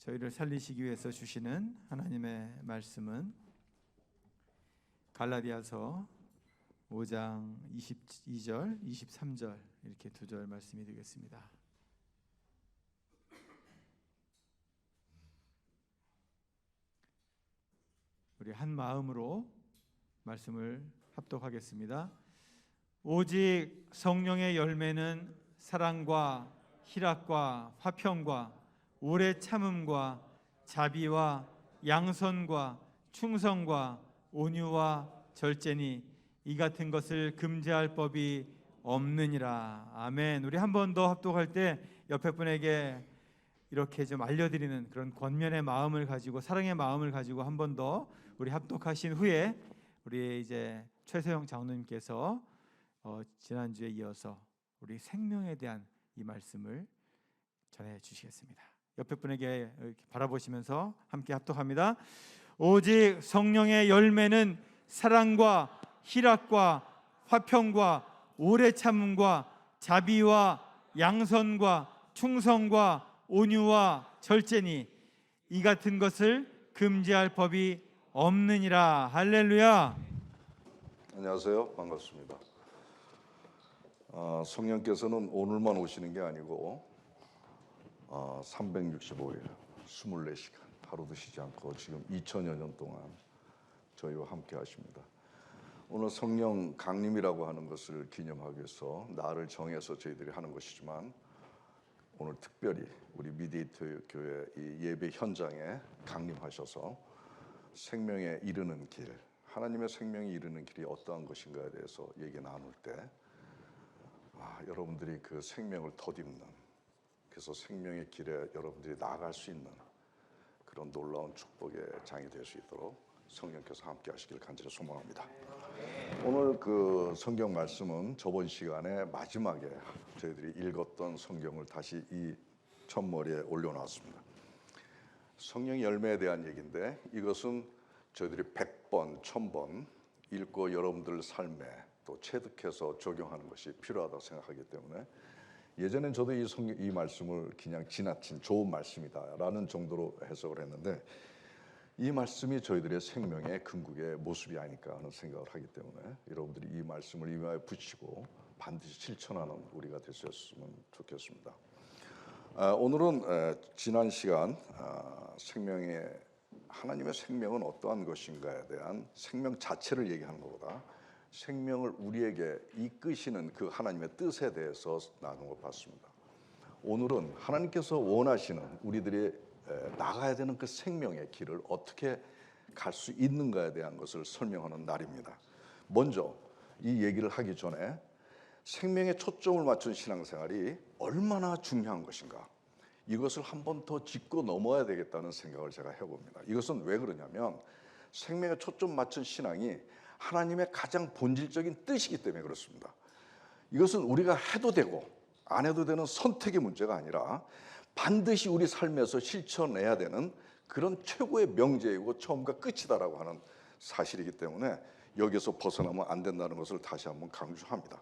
저희를 살리시기 위해서 주시는 하나님의 말씀은 갈라디아서 5장 22절, 23절 이렇게 두 절 말씀이 되겠습니다. 우리 한 마음으로 말씀을 합독하겠습니다. 오직 성령의 열매는 사랑과 희락과 화평과 오래 참음과 자비와 양선과 충성과 온유와 절제니 이 같은 것을 금지할 법이 없느니라. 아멘. 우리 한 번 더 합독할 때 옆에 분에게 이렇게 좀 알려드리는 그런 권면의 마음을 가지고 사랑의 마음을 가지고 한 번 더 우리 합독하신 후에 우리 이제 최소영 장로님께서 지난주에 이어서 우리 생명에 대한 이 말씀을 전해 주시겠습니다. 옆에 분에게 이렇게 바라보시면서 함께 합독합니다. 오직 성령의 열매는 사랑과 희락과 화평과 오래 참음과 자비와 양선과 충성과 온유와 절제니 이 같은 것을 금지할 법이 없느니라. 할렐루야. 안녕하세요. 반갑습니다. 성령께서는 오늘만 오시는 게 아니고 365일 24시간 하루도 쉬지 않고 지금 2000여 년 동안 저희와 함께 하십니다. 오늘 성령 강림이라고 하는 것을 기념하기 위해서 날을 정해서 저희들이 하는 것이지만 오늘 특별히 우리 미디에이터 교회 이 예배 현장에 강림하셔서 생명에 이르는 길, 하나님의 생명이 이르는 길이 어떠한 것인가에 대해서 얘기 나눌 때 여러분들이 그 생명을 덧입는, 그래서 생명의 길에 여러분들이 나아갈 수 있는 그런 놀라운 축복의 장이 될 수 있도록 성령께서 함께 하시길 간절히 소망합니다. 오늘 그 성경 말씀은 저번 시간에 마지막에 저희들이 읽었던 성경을 다시 이 첫머리에 올려놨습니다. 성령의 열매에 대한 얘기인데 이것은 저희들이 100번, 1000번 읽고 여러분들 삶에 또 체득해서 적용하는 것이 필요하다고 생각하기 때문에 예전엔 저도 이 말씀을 그냥 지나친 좋은 말씀이다라는 정도로 해석을 했는데 이 말씀이 저희들의 생명의 궁극의 모습이 아닐까 하는 생각을 하기 때문에 여러분들이 이 말씀을 이마에 붙이고 반드시 실천하는 우리가 되셨으면 좋겠습니다. 오늘은 지난 시간 하나님의 생명은 어떠한 것인가에 대한 생명 자체를 얘기하는 것보다 생명을 우리에게 이끄시는 그 하나님의 뜻에 대해서 나눈 것 같습니다. 오늘은 하나님께서 원하시는 우리들이 나가야 되는 그 생명의 길을 어떻게 갈 수 있는가에 대한 것을 설명하는 날입니다. 먼저 이 얘기를 하기 전에 생명에 초점을 맞춘 신앙생활이 얼마나 중요한 것인가, 이것을 한 번 더 짚고 넘어야 되겠다는 생각을 제가 해봅니다. 이것은 왜 그러냐면 생명에 초점 맞춘 신앙이 하나님의 가장 본질적인 뜻이기 때문에 그렇습니다. 이것은 우리가 해도 되고 안 해도 되는 선택의 문제가 아니라 반드시 우리 삶에서 실천해야 되는 그런 최고의 명제이고 처음과 끝이다라고 하는 사실이기 때문에 여기서 벗어나면 안 된다는 것을 다시 한번 강조합니다.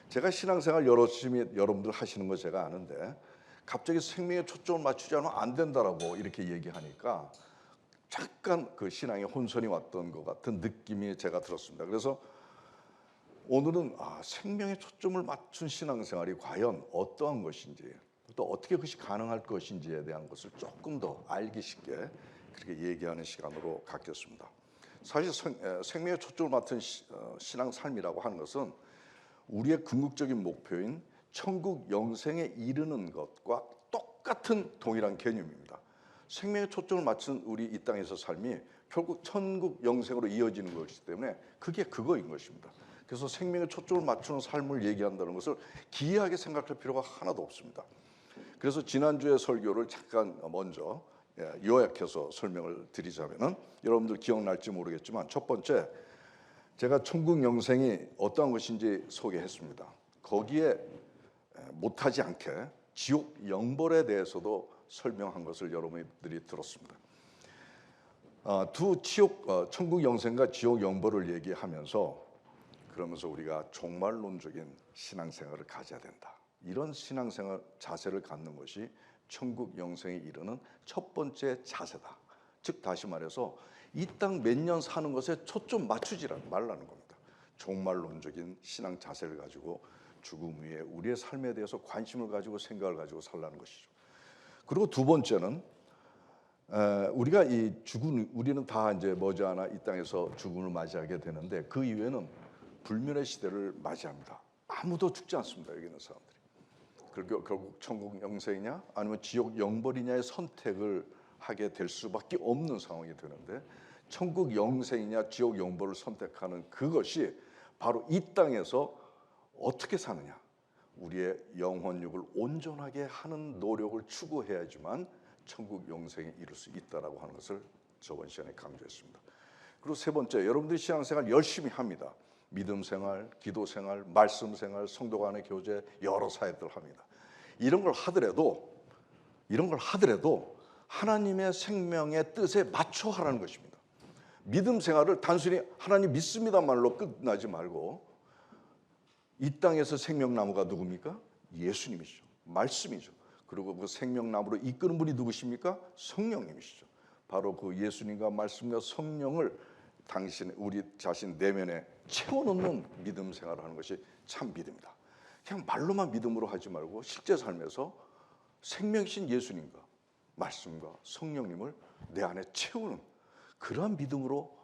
제가 신앙생활 열심히 여러분들 하시는 거 제가 아는데 갑자기 생명에 초점을 맞추지 않으면 안 된다라고 이렇게 얘기하니까 잠깐 그 신앙에 혼선이 왔던 것 같은 느낌이 제가 들었습니다. 그래서 오늘은 생명에 초점을 맞춘 신앙생활이 과연 어떠한 것인지 또 어떻게 그것이 가능할 것인지에 대한 것을 조금 더 알기 쉽게 그렇게 얘기하는 시간으로 갖겠습니다. 사실 생명에 초점을 맞춘 신앙 삶이라고 하는 것은 우리의 궁극적인 목표인 천국 영생에 이르는 것과 똑같은 동일한 개념입니다. 생명에 초점을 맞춘 우리 이 땅에서 삶이 결국 천국 영생으로 이어지는 것이기 때문에 그게 그거인 것입니다. 그래서 생명에 초점을 맞추는 삶을 얘기한다는 것을 기이하게 생각할 필요가 하나도 없습니다. 그래서 지난주에 설교를 잠깐 먼저 요약해서 설명을 드리자면은 여러분들 기억날지 모르겠지만 첫 번째, 제가 천국 영생이 어떠한 것인지 소개했습니다. 거기에 못하지 않게 지옥 영벌에 대해서도 설명한 것을 여러분들이 들었습니다. 천국 영생과 지옥 영벌을 얘기하면서 그러면서 우리가 종말론적인 신앙생활을 가져야 된다, 이런 신앙생활 자세를 갖는 것이 천국 영생에 이르는 첫 번째 자세다. 즉 다시 말해서 이 땅 몇 년 사는 것에 초점 맞추지 말라는 겁니다. 종말론적인 신앙 자세를 가지고 죽음 위에 우리의 삶에 대해서 관심을 가지고 생각을 가지고 살라는 것이죠. 그리고 두 번째는 우리가 우리는 다 이제 머지않아 이 땅에서 죽음을 맞이하게 되는데 그 이후에는 불멸의 시대를 맞이합니다. 아무도 죽지 않습니다. 여기 있는 사람들이. 그리고 결국 천국 영생이냐 아니면 지옥 영벌이냐의 선택을 하게 될 수밖에 없는 상황이 되는데 천국 영생이냐 지옥 영벌을 선택하는 그것이 바로 이 땅에서 어떻게 사느냐, 우리의 영혼육을 온전하게 하는 노력을 추구해야지만 천국 영생에 이룰 수 있다라고 하는 것을 저번 시간에 강조했습니다. 그리고 세 번째, 여러분들이 신앙생활 열심히 합니다. 믿음 생활, 기도 생활, 말씀 생활, 성도 간의 교제, 여러 사역들 합니다. 이런 걸 하더라도 하나님의 생명의 뜻에 맞춰 하라는 것입니다. 믿음 생활을 단순히 하나님 믿습니다 말로 끝나지 말고 이 땅에서 생명나무가 누굽니까? 예수님이죠. 말씀이죠. 그리고 그 생명나무로 이끄는 분이 누구십니까? 성령님이시죠. 바로 그 예수님과 말씀과 성령을 우리 자신 내면에 채워넣는 믿음 생활을 하는 것이 참 믿음이다. 그냥 말로만 믿음으로 하지 말고 실제 삶에서 생명이신 예수님과 말씀과 성령님을 내 안에 채우는 그러한 믿음으로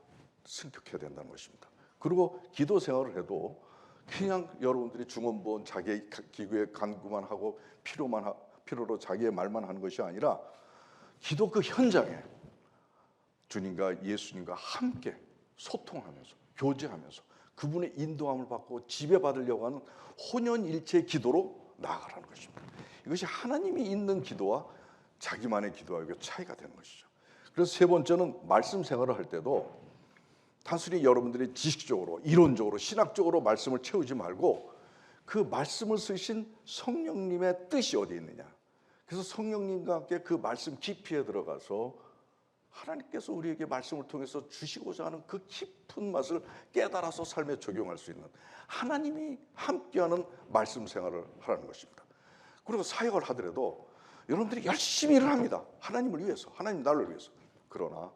승격해야 된다는 것입니다. 그리고 기도 생활을 해도 그냥 여러분들이 중언부언 자기의 기구에 간구만 하고 필요로 자기의 말만 하는 것이 아니라 기도 그 현장에 주님과 예수님과 함께 소통하면서 교제하면서 그분의 인도함을 받고 지배받으려고 하는 혼연일체 기도로 나아가라는 것입니다. 이것이 하나님이 있는 기도와 자기만의 기도와 이게 차이가 되는 것이죠. 그래서 세 번째는 말씀 생활을 할 때도 단순히 여러분들이 지식적으로 이론적으로 신학적으로 말씀을 채우지 말고 그 말씀을 쓰신 성령님의 뜻이 어디에 있느냐, 그래서 성령님과 함께 그 말씀 깊이에 들어가서 하나님께서 우리에게 말씀을 통해서 주시고자 하는 그 깊은 맛을 깨달아서 삶에 적용할 수 있는 하나님이 함께하는 말씀 생활을 하라는 것입니다. 그리고 사역을 하더라도 여러분들이 열심히 일을 합니다. 하나님을 위해서, 하나님 나를 위해서. 그러나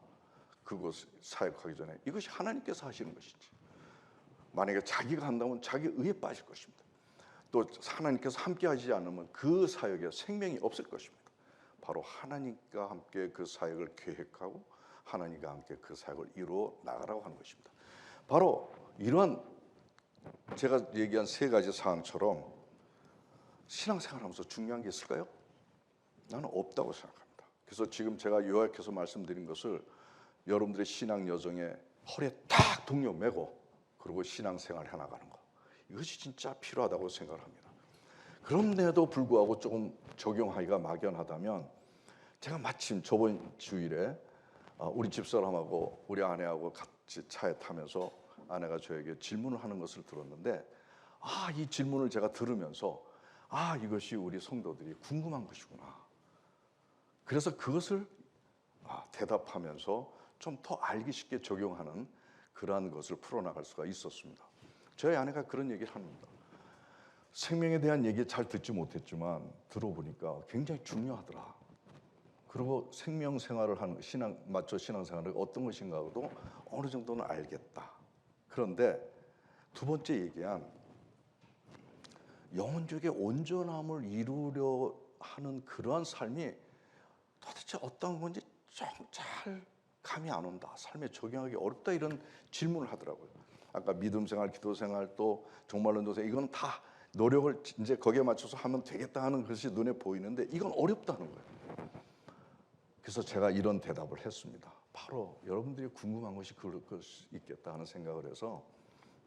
그것 사역하기 전에 이것이 하나님께서 하시는 것인지, 만약에 자기가 한다면 자기 의에 빠질 것입니다. 또 하나님께서 함께 하지 않으면 그 사역에 생명이 없을 것입니다. 바로 하나님과 함께 그 사역을 계획하고 하나님과 함께 그 사역을 이루어 나가라고 하는 것입니다. 바로 이러한 제가 얘기한 세 가지 사항처럼 신앙생활하면서 중요한 게 있을까요? 나는 없다고 생각합니다. 그래서 지금 제가 요약해서 말씀드린 것을 여러분들의 신앙 여정에 허리에 딱 동력 메고 그리고 신앙생활 해나가는 거, 이것이 진짜 필요하다고 생각을 합니다. 그런데도 불구하고 조금 적용하기가 막연하다면, 제가 마침 저번 주일에 우리 집사람하고 우리 아내하고 같이 차에 타면서 아내가 저에게 질문을 하는 것을 들었는데, 이 질문을 제가 들으면서 이것이 우리 성도들이 궁금한 것이구나. 그래서 그것을 대답하면서 좀 더 알기 쉽게 적용하는 그러한 것을 풀어나갈 수가 있었습니다. 저희 아내가 그런 얘기를 합니다. 생명에 대한 얘기 잘 듣지 못했지만 들어보니까 굉장히 중요하더라. 그리고 생명 생활을 하는 신앙생활을 어떤 것인가도 어느 정도는 알겠다. 그런데 두 번째 얘기한 영혼적의 온전함을 이루려 하는 그러한 삶이 도대체 어떤 건지 좀 잘 감이 안 온다. 삶에 적용하기 어렵다. 이런 질문을 하더라고요. 아까 믿음 생활, 기도 생활, 또 종말론도 생활, 이건 다 노력을 이제 거기에 맞춰서 하면 되겠다 하는 것이 눈에 보이는데 이건 어렵다는 거예요. 그래서 제가 이런 대답을 했습니다. 바로 여러분들이 궁금한 것이 그럴 수 있겠다 하는 생각을 해서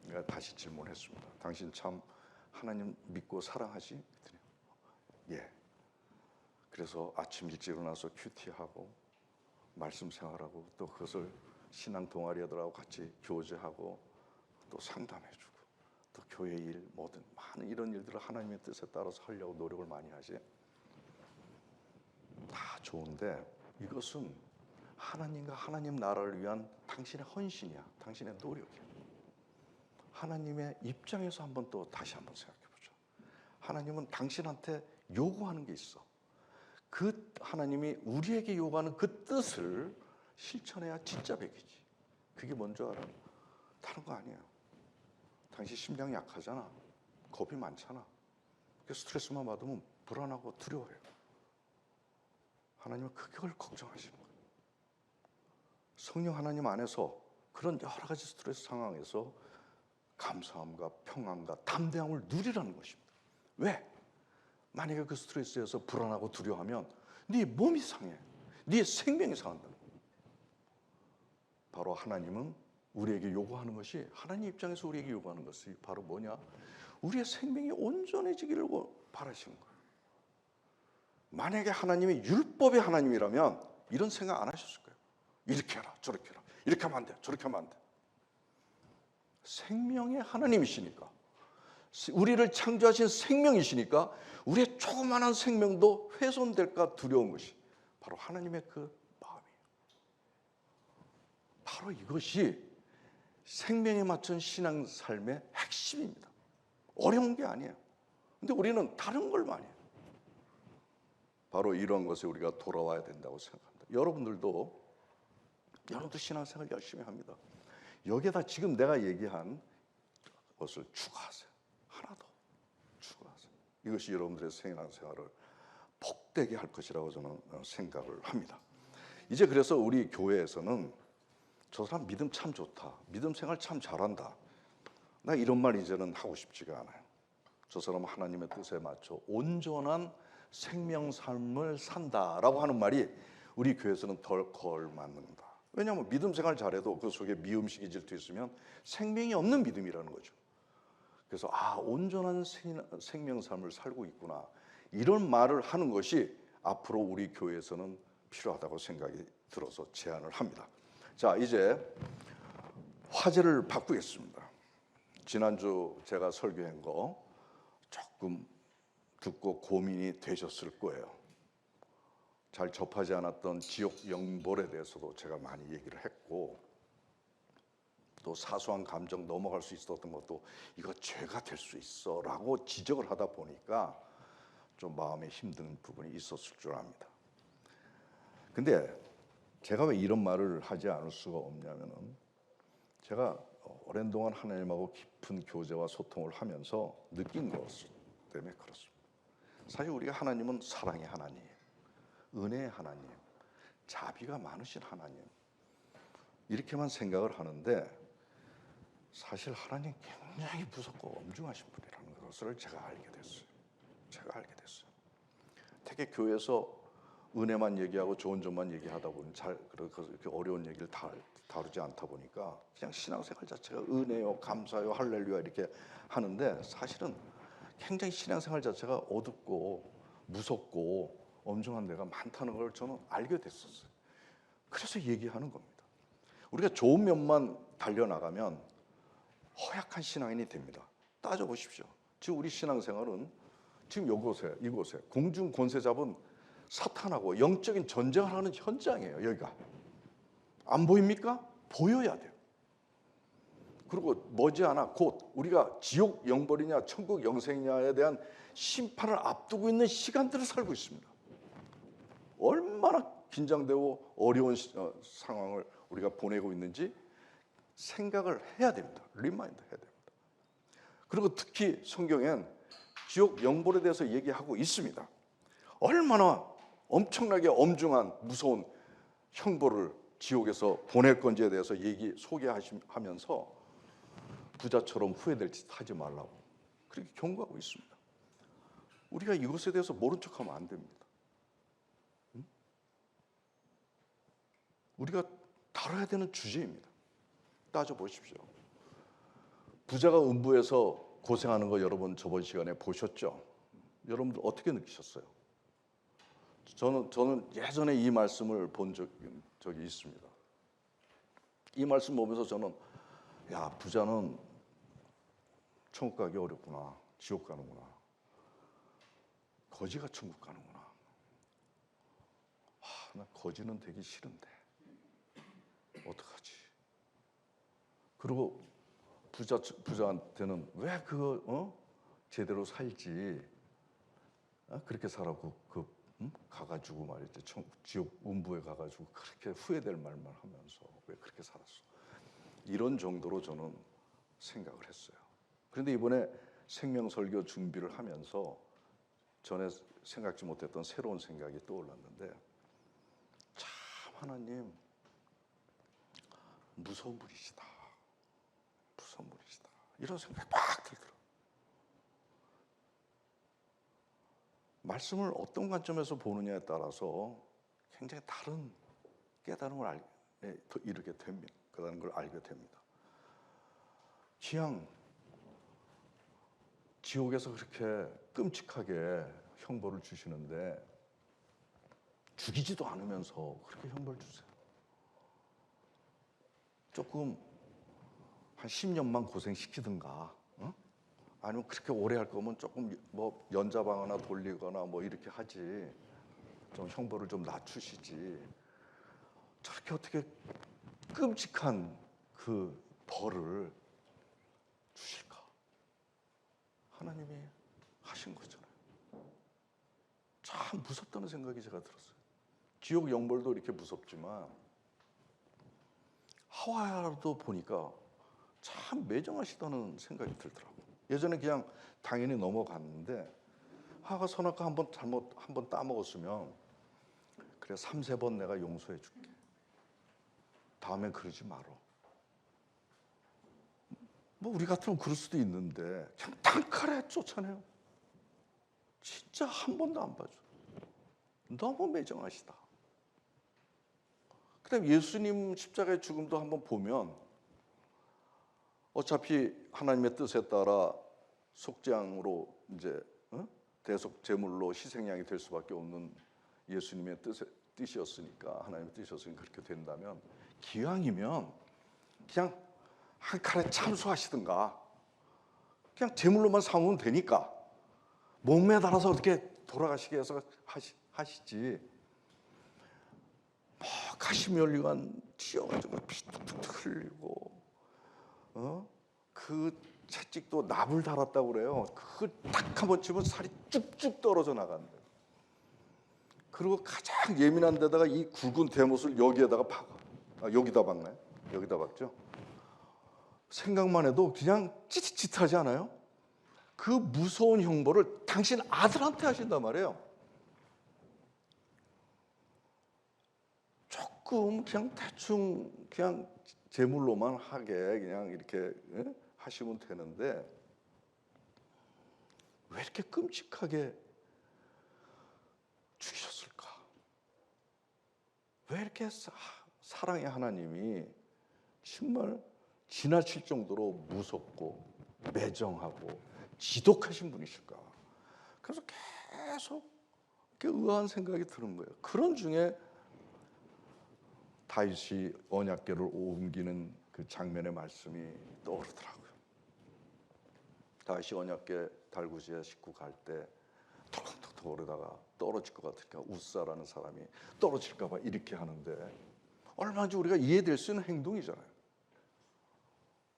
제가 다시 질문했습니다. 당신 참 하나님 믿고 사랑하지? 예. 그래서 아침 일찍 일어나서 큐티하고 말씀 생활하고 또 그것을 신앙 동아리들하고 같이 교제하고 또 상담해주고 또 교회 일 뭐든 많은 이런 일들을 하나님의 뜻에 따라서 하려고 노력을 많이 하지. 다 좋은데 이것은 하나님과 하나님 나라를 위한 당신의 헌신이야. 당신의 노력이야. 하나님의 입장에서 다시 한번 생각해 보죠. 하나님은 당신한테 요구하는 게 있어. 그 하나님이 우리에게 요구하는 그 뜻을 실천해야 진짜 백이지. 그게 뭔지 알아? 다른 거 아니에요. 당신 심장이 약하잖아. 겁이 많잖아. 스트레스만 받으면 불안하고 두려워해요. 하나님은 그걸 걱정하시는 거예요. 성령 하나님 안에서 그런 여러 가지 스트레스 상황에서 감사함과 평안과 담대함을 누리라는 것입니다. 왜? 만약에 그 스트레스에서 불안하고 두려워하면 네 몸이 상해. 네 생명이 상한다는 거예요. 바로 하나님은 우리에게 요구하는 것이, 하나님 입장에서 우리에게 요구하는 것이 바로 뭐냐? 우리의 생명이 온전해지기를 바라시는 거예요. 만약에 하나님이 율법의 하나님이라면 이런 생각 안 하셨을 거예요. 이렇게 해라, 저렇게 해라. 이렇게 하면 안 돼, 저렇게 하면 안 돼. 생명의 하나님이시니까, 우리를 창조하신 생명이시니까 우리의 조그마한 생명도 훼손될까 두려운 것이 바로 하나님의 그 마음이에요. 바로 이것이 생명에 맞춘 신앙 삶의 핵심입니다. 어려운 게 아니에요. 근데 우리는 다른 걸 많이 해요. 바로 이런 것에 우리가 돌아와야 된다고 생각합니다. 여러분들도 신앙생활 열심히 합니다. 여기에다 지금 내가 얘기한 것을 추가하세요. 하나 더 추가하세요. 이것이 여러분들의 신앙생활을 복되게 할 것이라고 저는 생각을 합니다. 이제 그래서 우리 교회에서는 저 사람 믿음 참 좋다, 믿음 생활 참 잘한다, 나 이런 말 이제는 하고 싶지가 않아요. 저 사람은 하나님의 뜻에 맞춰 온전한 생명 삶을 산다라고 하는 말이 우리 교회에서는 덜 걸맞는다. 왜냐하면 믿음 생활 잘해도 그 속에 미음식이 질투 있으면 생명이 없는 믿음이라는 거죠. 그래서 온전한 생명 삶을 살고 있구나, 이런 말을 하는 것이 앞으로 우리 교회에서는 필요하다고 생각이 들어서 제안을 합니다. 자, 이제 화제를 바꾸겠습니다. 지난주 제가 설교한 거 조금 듣고 고민이 되셨을 거예요. 잘 접하지 않았던 지옥 영벌에 대해서도 제가 많이 얘기를 했고, 또 사소한 감정 넘어갈 수 있었던 것도 이거 죄가 될 수 있어 라고 지적을 하다 보니까 좀 마음에 힘든 부분이 있었을 줄 압니다. 근데 제가 왜 이런 말을 하지 않을 수가 없냐면은, 제가 오랜 동안 하나님하고 깊은 교제와 소통을 하면서 느낀 것 때문에 그렇습니다. 사실 우리가 하나님은 사랑의 하나님, 은혜의 하나님, 자비가 많으신 하나님, 이렇게만 생각을 하는데 사실 하나님 굉장히 무섭고 엄중하신 분이라는 것을 제가 알게 됐어요. 되게 교회에서 은혜만 얘기하고 좋은 점만 얘기하다 보니 그렇게 어려운 얘기를 다루지 않다 보니까 그냥 신앙생활 자체가 은혜요, 감사요, 할렐루야 이렇게 하는데, 사실은 굉장히 신앙생활 자체가 어둡고 무섭고 엄중한 데가 많다는 걸 저는 알게 됐었어요. 그래서 얘기하는 겁니다. 우리가 좋은 면만 달려나가면 허약한 신앙인이 됩니다. 따져보십시오. 지금 우리 신앙생활은 지금 이곳에 공중 권세 잡은 사탄하고 영적인 전쟁을 하는 현장이에요. 여기가 안 보입니까? 보여야 돼요. 그리고 머지않아 곧 우리가 지옥 영벌이냐 천국 영생이냐에 대한 심판을 앞두고 있는 시간들을 살고 있습니다. 얼마나 긴장되고 어려운 상황을 우리가 보내고 있는지 생각을 해야 됩니다. 리마인드 해야 됩니다. 그리고 특히 성경엔 지옥 영벌에 대해서 얘기하고 있습니다. 얼마나 엄청나게 엄중한 무서운 형벌을 지옥에서 보낼 건지에 대해서 소개하면서 부자처럼 후회될 짓 하지 말라고 그렇게 경고하고 있습니다. 우리가 이것에 대해서 모른 척하면 안 됩니다. 우리가 다뤄야 되는 주제입니다. 따져보십시오. 부자가 음부에서 고생하는 거 여러분 저번 시간에 보셨죠? 여러분들 어떻게 느끼셨어요? 저는 예전에 이 말씀을 본 적이 있습니다. 이 말씀 보면서 저는 부자는 천국 가기 어렵구나, 지옥 가는구나, 거지가 천국 가는구나. 나 거지는 되기 싫은데 어떡하지? 그리고 부자한테는 왜 그거 제대로 살지 그렇게 살았고 가가지고 말이죠. 지옥 음부에 가가지고 그렇게 후회될 말만 하면서 왜 그렇게 살았어? 이런 정도로 저는 생각을 했어요. 그런데 이번에 생명설교 준비를 하면서 전에 생각지 못했던 새로운 생각이 떠올랐는데, 참 하나님 무서운 분이시다. 무서운 분이시다. 이런 생각이 막 들더라고요. 말씀을 어떤 관점에서 보느냐에 따라서 굉장히 다른 깨달음을 이루게 됩니다. 그다는 걸 알게 됩니다. 그냥 지옥에서 그렇게 끔찍하게 형벌을 주시는데 죽이지도 않으면서 그렇게 형벌 주세요. 조금 한 10년만 고생시키든가, 아니면 그렇게 오래 할 거면 조금 뭐 연자방 하나 돌리거나 뭐 이렇게 하지, 좀 형벌을 좀 낮추시지. 저렇게 어떻게 끔찍한 그 벌을 주실까? 하나님이 하신 거잖아요. 참 무섭다는 생각이 제가 들었어요. 지옥 영벌도 이렇게 무섭지만 하와야도 보니까 참 매정하시다는 생각이 들더라고요. 예전에 그냥 당연히 넘어갔는데, 하가 선악과 한번 따먹었으면 그래 3-4번 내가 용서해 줄게. 다음엔 그러지 말어. 뭐 우리 같으면 그럴 수도 있는데 그냥 단칼에 쫓아내요. 진짜 한 번도 안 봐줘. 너무 매정하시다. 그다음 예수님 십자가의 죽음도 한번 보면 어차피 하나님의 뜻에 따라 속죄양으로 이제 대속 제물로 희생양이 될 수밖에 없는 예수님의 뜻이었으니까, 하나님의 뜻이었으니까 그렇게 된다면, 기왕이면 그냥 한 칼에 참수하시든가, 그냥 제물로만 삼으면 되니까 목매에 달아서 어떻게 돌아가시게 해서 하시지. 뭐 가시면류관 찧어가지고 피 툭툭 흘리고, 그 채찍도 납을 달았다고 그래요. 그 딱 한번 치면 살이 쭉쭉 떨어져 나간대. 그리고 가장 예민한 데다가 이 굵은 대못을 여기에다가 박아. 여기다 박나요? 여기다 박죠. 생각만 해도 그냥 찌릿찌릿하지 않아요? 그 무서운 형벌을 당신 아들한테 하신단 말이에요. 조금 그냥 대충 그냥 제물로만 하게 그냥 이렇게 하시면 되는데, 왜 이렇게 끔찍하게 죽이셨을까? 왜 이렇게 사랑의 하나님이 정말 지나칠 정도로 무섭고 매정하고 지독하신 분이실까? 그래서 계속 의아한 생각이 드는 거예요. 그런 중에 다윗이 언약궤를 옮기는 그 장면의 말씀이 떠오르더라고요. 다윗이 언약궤 달구지에 싣고 갈 때 털컹털컹 오르다가 떨어질 것 같으니까 웃사라는 사람이 떨어질까 봐 이렇게 하는데, 얼마든지 우리가 이해될 수 있는 행동이잖아요.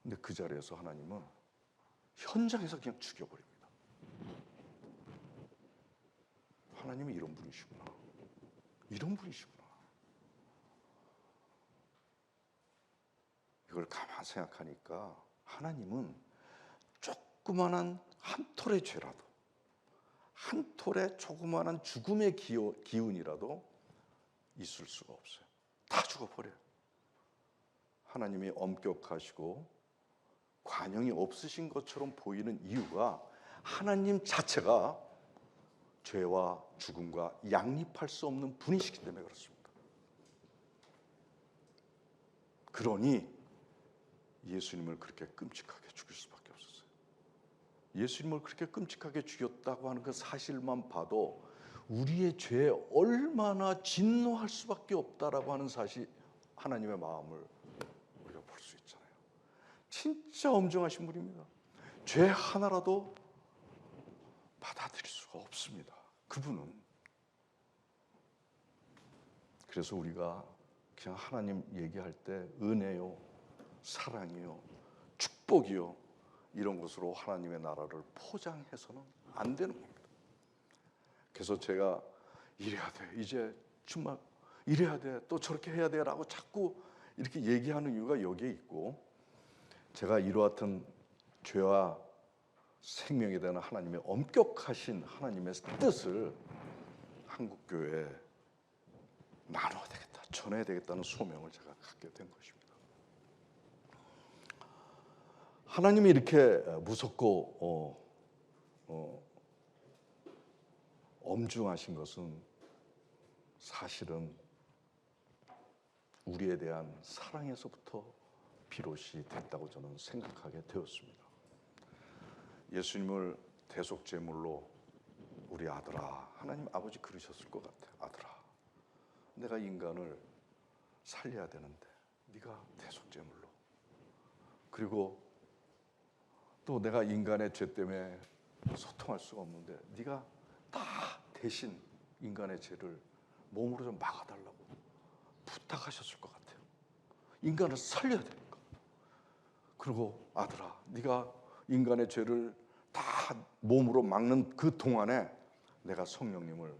근데 그 자리에서 하나님은 현장에서 그냥 죽여버립니다. 하나님이 이런 분이시구나. 이런 분이시구나. 이걸 가만 생각하니까 하나님은 조그만한 한 톨의 죄라도, 한 톨의 조그만한 죽음의 기운이라도 있을 수가 없어요. 다 죽어버려요. 하나님이 엄격하시고 관용이 없으신 것처럼 보이는 이유가 하나님 자체가 죄와 죽음과 양립할 수 없는 분이시기 때문에 그렇습니다. 그러니 예수님을 그렇게 끔찍하게 죽일 수밖에 없었어요. 예수님을 그렇게 끔찍하게 죽였다고 하는 그 사실만 봐도 우리의 죄에 얼마나 진노할 수밖에 없다라고 하는 사실, 하나님의 마음을 우리가 볼 수 있잖아요. 진짜 엄정하신 분입니다. 죄 하나라도 받아들일 수가 없습니다. 그분은. 그래서 우리가 그냥 하나님 얘기할 때 은혜요, 사랑이요, 축복이요, 이런 것으로 하나님의 나라를 포장해서는 안 되는 겁니다. 그래서 제가 이래야 돼, 이제 정말 이래야 돼, 또 저렇게 해야 돼라고 자꾸 이렇게 얘기하는 이유가 여기에 있고, 제가 이러한 죄와 생명에 대한 하나님의 엄격하신 하나님의 뜻을 한국교회에 나눠야 되겠다, 전해야 되겠다는 소명을 제가 갖게 된 것입니다. 하나님이 이렇게 무섭고 엄중하신 것은 사실은 우리에 대한 사랑에서부터 비롯이 됐다고 저는 생각하게 되었습니다. 예수님을 대속제물로 우리 아들아, 하나님 아버지 그러셨을 것 같아요. 아들아, 내가 인간을 살려야 되는데 네가 대속제물로, 그리고 또 내가 인간의 죄 때문에 소통할 수가 없는데 네가 다 대신 인간의 죄를 몸으로 좀 막아달라고 부탁하셨을 것 같아요. 인간을 살려야 되니까. 그리고 아들아, 네가 인간의 죄를 다 몸으로 막는 그 동안에 내가 성령님을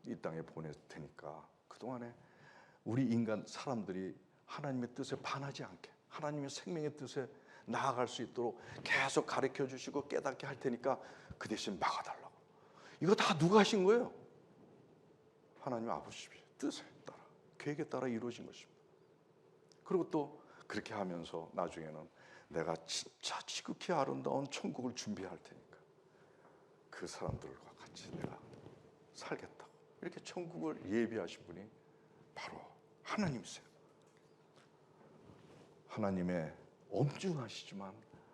이 땅에 보낼 테니까 그 동안에 우리 인간 사람들이 하나님의 뜻에 반하지 않게, 하나님의 생명의 뜻에 나아갈 수 있도록 계속 가르쳐 주시고 깨닫게 할 테니까 그 대신 막아달라고. 이거 다 누가 하신 거예요? 하나님 아버지의 뜻에 따라, 계획에 따라 이루어진 것입니다. 그리고 또 그렇게 하면서 나중에는 내가 진짜 지극히 아름다운 천국을 준비할 테니까 그 사람들과 같이 내가 살겠다고, 이렇게 천국을 예비하신 분이 바로 하나님이세요. 하나님의 엄중하시지만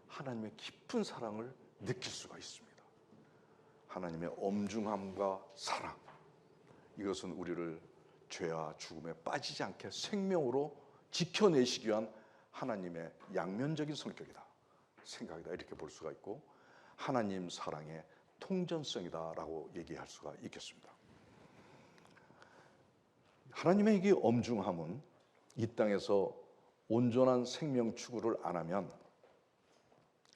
하나님의 깊은 사랑을 느낄 수가 있습니다. 하나님의 엄중함과 사랑, 이것은 우리를 죄와 죽음에 빠지지 않게 생명으로 지켜내시기 위한 하나님의 양면적인 성격이다, 생각이다, 이렇게 볼 수가 있고, 하나님 사랑의 통전성이다라고 얘기할 수가 있겠습니다. 하나님의 이 엄중함은 이 땅에서 온전한 생명 추구를 안 하면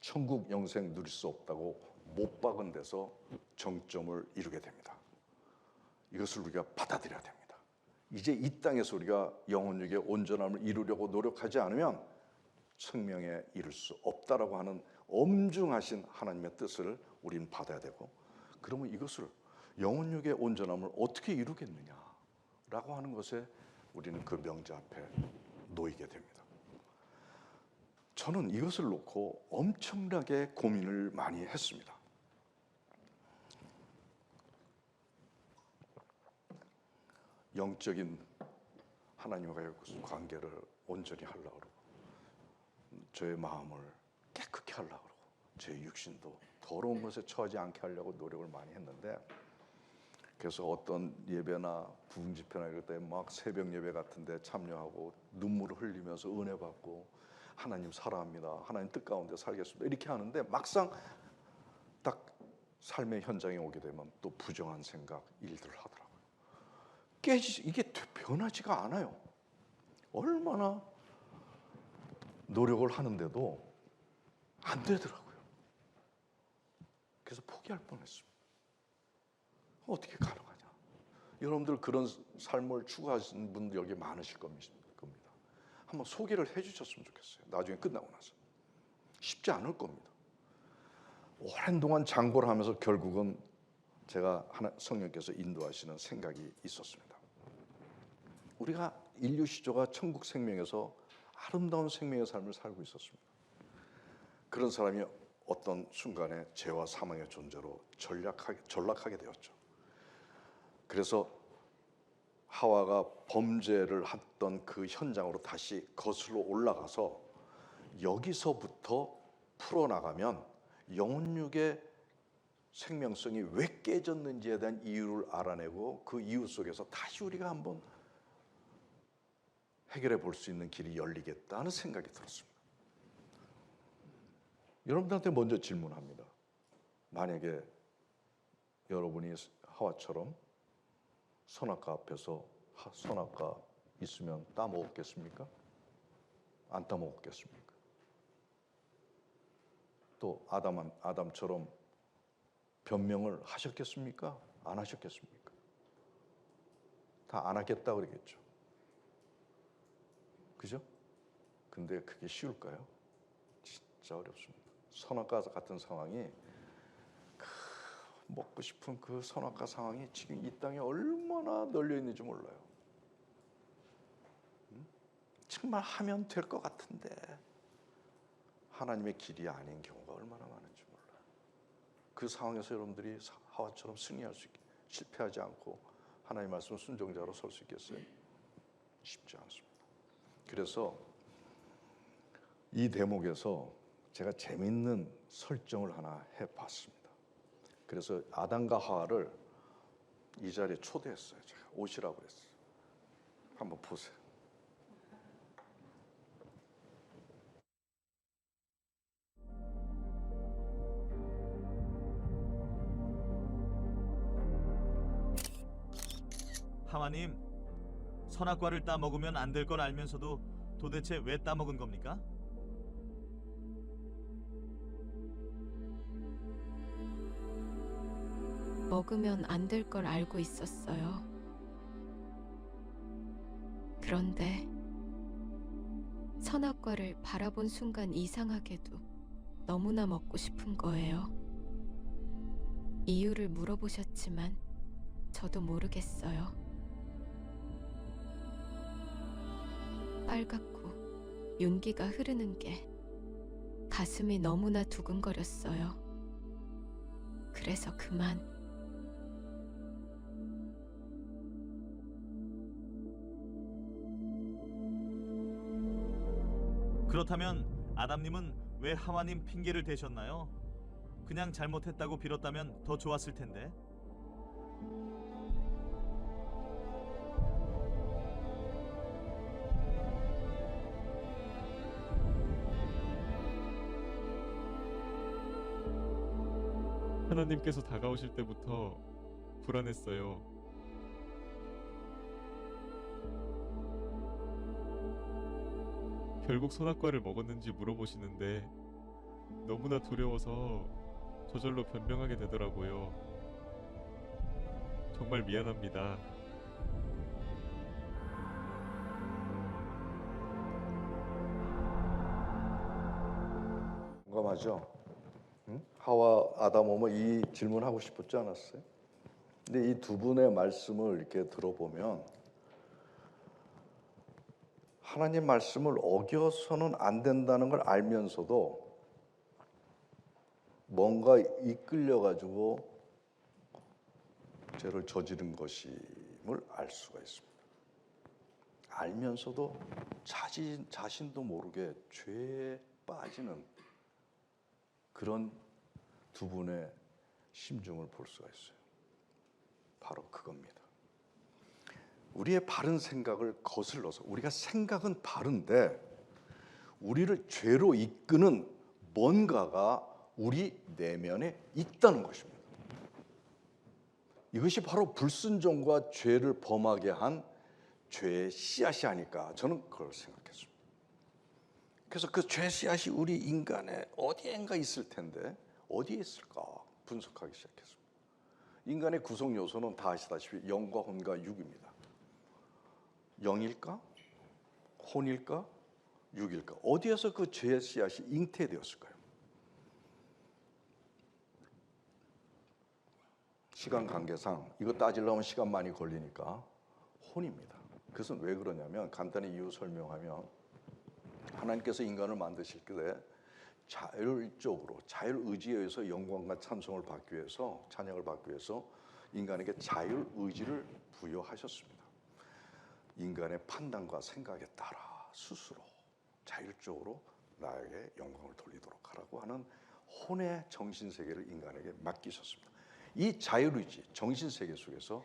천국 영생 누릴 수 없다고 못 박은 데서 정점을 이루게 됩니다. 이것을 우리가 받아들여야 됩니다. 이제 이 땅에서 우리가 영혼육의 온전함을 이루려고 노력하지 않으면 생명에 이룰 수 없다라고 하는 엄중하신 하나님의 뜻을 우리는 받아야 되고, 그러면 이것을 영혼육의 온전함을 어떻게 이루겠느냐라고 하는 것에 우리는 그 명제 앞에 놓이게 됩니다. 저는 이것을 놓고 엄청나게 고민을 많이 했습니다. 영적인 하나님과의 관계를 온전히 하려고 그러고, 저의 마음을 깨끗게 하려고 그러고, 제 육신도 더러운 것에 처하지 않게 하려고 노력을 많이 했는데, 그래서 어떤 예배나 부흥 집회나 이럴 때 막 새벽 예배 같은 데 참여하고 눈물을 흘리면서 은혜 받고 하나님 사랑합니다, 하나님 뜻 가운데 살겠습니다, 이렇게 하는데 막상 딱 삶의 현장에 오게 되면 또 부정한 생각, 일들을 하더라고요. 이게 변하지가 않아요. 얼마나 노력을 하는데도 안 되더라고요. 그래서 포기할 뻔했습니다. 어떻게 가능하냐? 여러분들 그런 삶을 추구하시는 분들 여기 많으실 겁니다. 한번 소개를 해주셨으면 좋겠어요. 나중에 끝나고 나서. 쉽지 않을 겁니다. 오랜 동안 장고를 하면서 결국은 제가 성령께서 인도하시는 생각이 있었습니다. 우리가 인류 시조가 천국 생명에서 아름다운 생명의 삶을 살고 있었습니다. 그런 사람이 어떤 순간에 죄와 사망의 존재로 전락하게 되었죠. 그래서 하와가 범죄를 했던 그 현장으로 다시 거슬러 올라가서 여기서부터 풀어나가면 영혼육의 생명성이 왜 깨졌는지에 대한 이유를 알아내고 그 이유 속에서 다시 우리가 한번 해결해 볼 수 있는 길이 열리겠다는 생각이 들었습니다. 여러분들한테 먼저 질문합니다. 만약에 여러분이 하와처럼 선악과 앞에서 선악과 있으면 따먹었겠습니까? 안 따먹었겠습니까? 또 아담처럼 변명을 하셨겠습니까? 안 하셨겠습니까? 다 안 하겠다 그러겠죠. 그죠? 근데 그게 쉬울까요? 진짜 어렵습니다. 선악과 같은 상황이, 먹고 싶은 그 선악과 상황이 지금 이 땅에 얼마나 널려 있는지 몰라요. 정말 하면 될 것 같은데 하나님의 길이 아닌 경우가 얼마나 많은지 몰라요. 그 상황에서 여러분들이 하와처럼 승리할 수 있게, 실패하지 않고 하나님의 말씀 순종자로 설 수 있겠어요? 쉽지 않습니다. 그래서 이 대목에서 제가 재밌는 설정을 하나 해봤습니다. 그래서 아담과 하와를 이 자리에 초대했어요. 제가 오시라고 그랬어요. 한번 보세요. 하와님, 선악과를 따먹으면 안 될 걸 알면서도 도대체 왜 따먹은 겁니까? 먹으면 안 될 걸 알고 있었어요. 그런데 선악과를 바라본 순간 이상하게도 너무나 먹고 싶은 거예요. 이유를 물어보셨지만 저도 모르겠어요. 빨갛고 윤기가 흐르는 게 가슴이 너무나 두근거렸어요. 그래서 그만. 그렇다면 아담님은 왜 하와님 핑계를 대셨나요? 그냥 잘못했다고 빌었다면 더 좋았을 텐데. 하나님께서 다가오실 때부터 불안했어요. 결국 선악과를 먹었는지 물어보시는데 너무나 두려워서 저절로 변명하게 되더라고요. 정말 미안합니다. 공감하죠? 응? 하와 아담 오면 이 질문하고 싶었지 않았어요? 근데 이 두 분의 말씀을 이렇게 들어보면 하나님 말씀을 어겨서는 안 된다는 걸 알면서도 뭔가 이끌려 가지고 죄를 저지른 것임을 알 수가 있습니다. 알면서도 자신도 모르게 죄에 빠지는 그런 두 분의 심중을 볼 수가 있어요. 바로 그겁니다. 우리의 바른 생각을 거슬러서, 우리가 생각은 바른데 우리를 죄로 이끄는 뭔가가 우리 내면에 있다는 것입니다. 이것이 바로 불순종과 죄를 범하게 한 죄의 씨앗이 아닐까, 저는 그걸 생각했습니다. 그래서 그 죄 씨앗이 우리 인간의 어디엔가 있을 텐데 어디에 있을까 분석하기 시작했습니다. 인간의 구성 요소는 다 아시다시피 영과 혼과 육입니다. 영일까? 혼일까? 육일까? 어디에서 그 죄의 씨앗이 잉태되었을까요? 시간 관계상 이거 따지려면 시간 많이 걸리니까 혼입니다. 그것은 왜 그러냐면 간단히 이유 설명하면 하나님께서 인간을 만드실 때 자율적으로 자율의지에 의해서 영광과 찬송을 받기 위해서 찬양을 받기 위해서 인간에게 자율의지를 부여하셨습니다. 인간의 판단과 생각에 따라 스스로 자율적으로 나에게 영광을 돌리도록 하라고 하는 혼의 정신세계를 인간에게 맡기셨습니다. 이 자율의지, 정신세계 속에서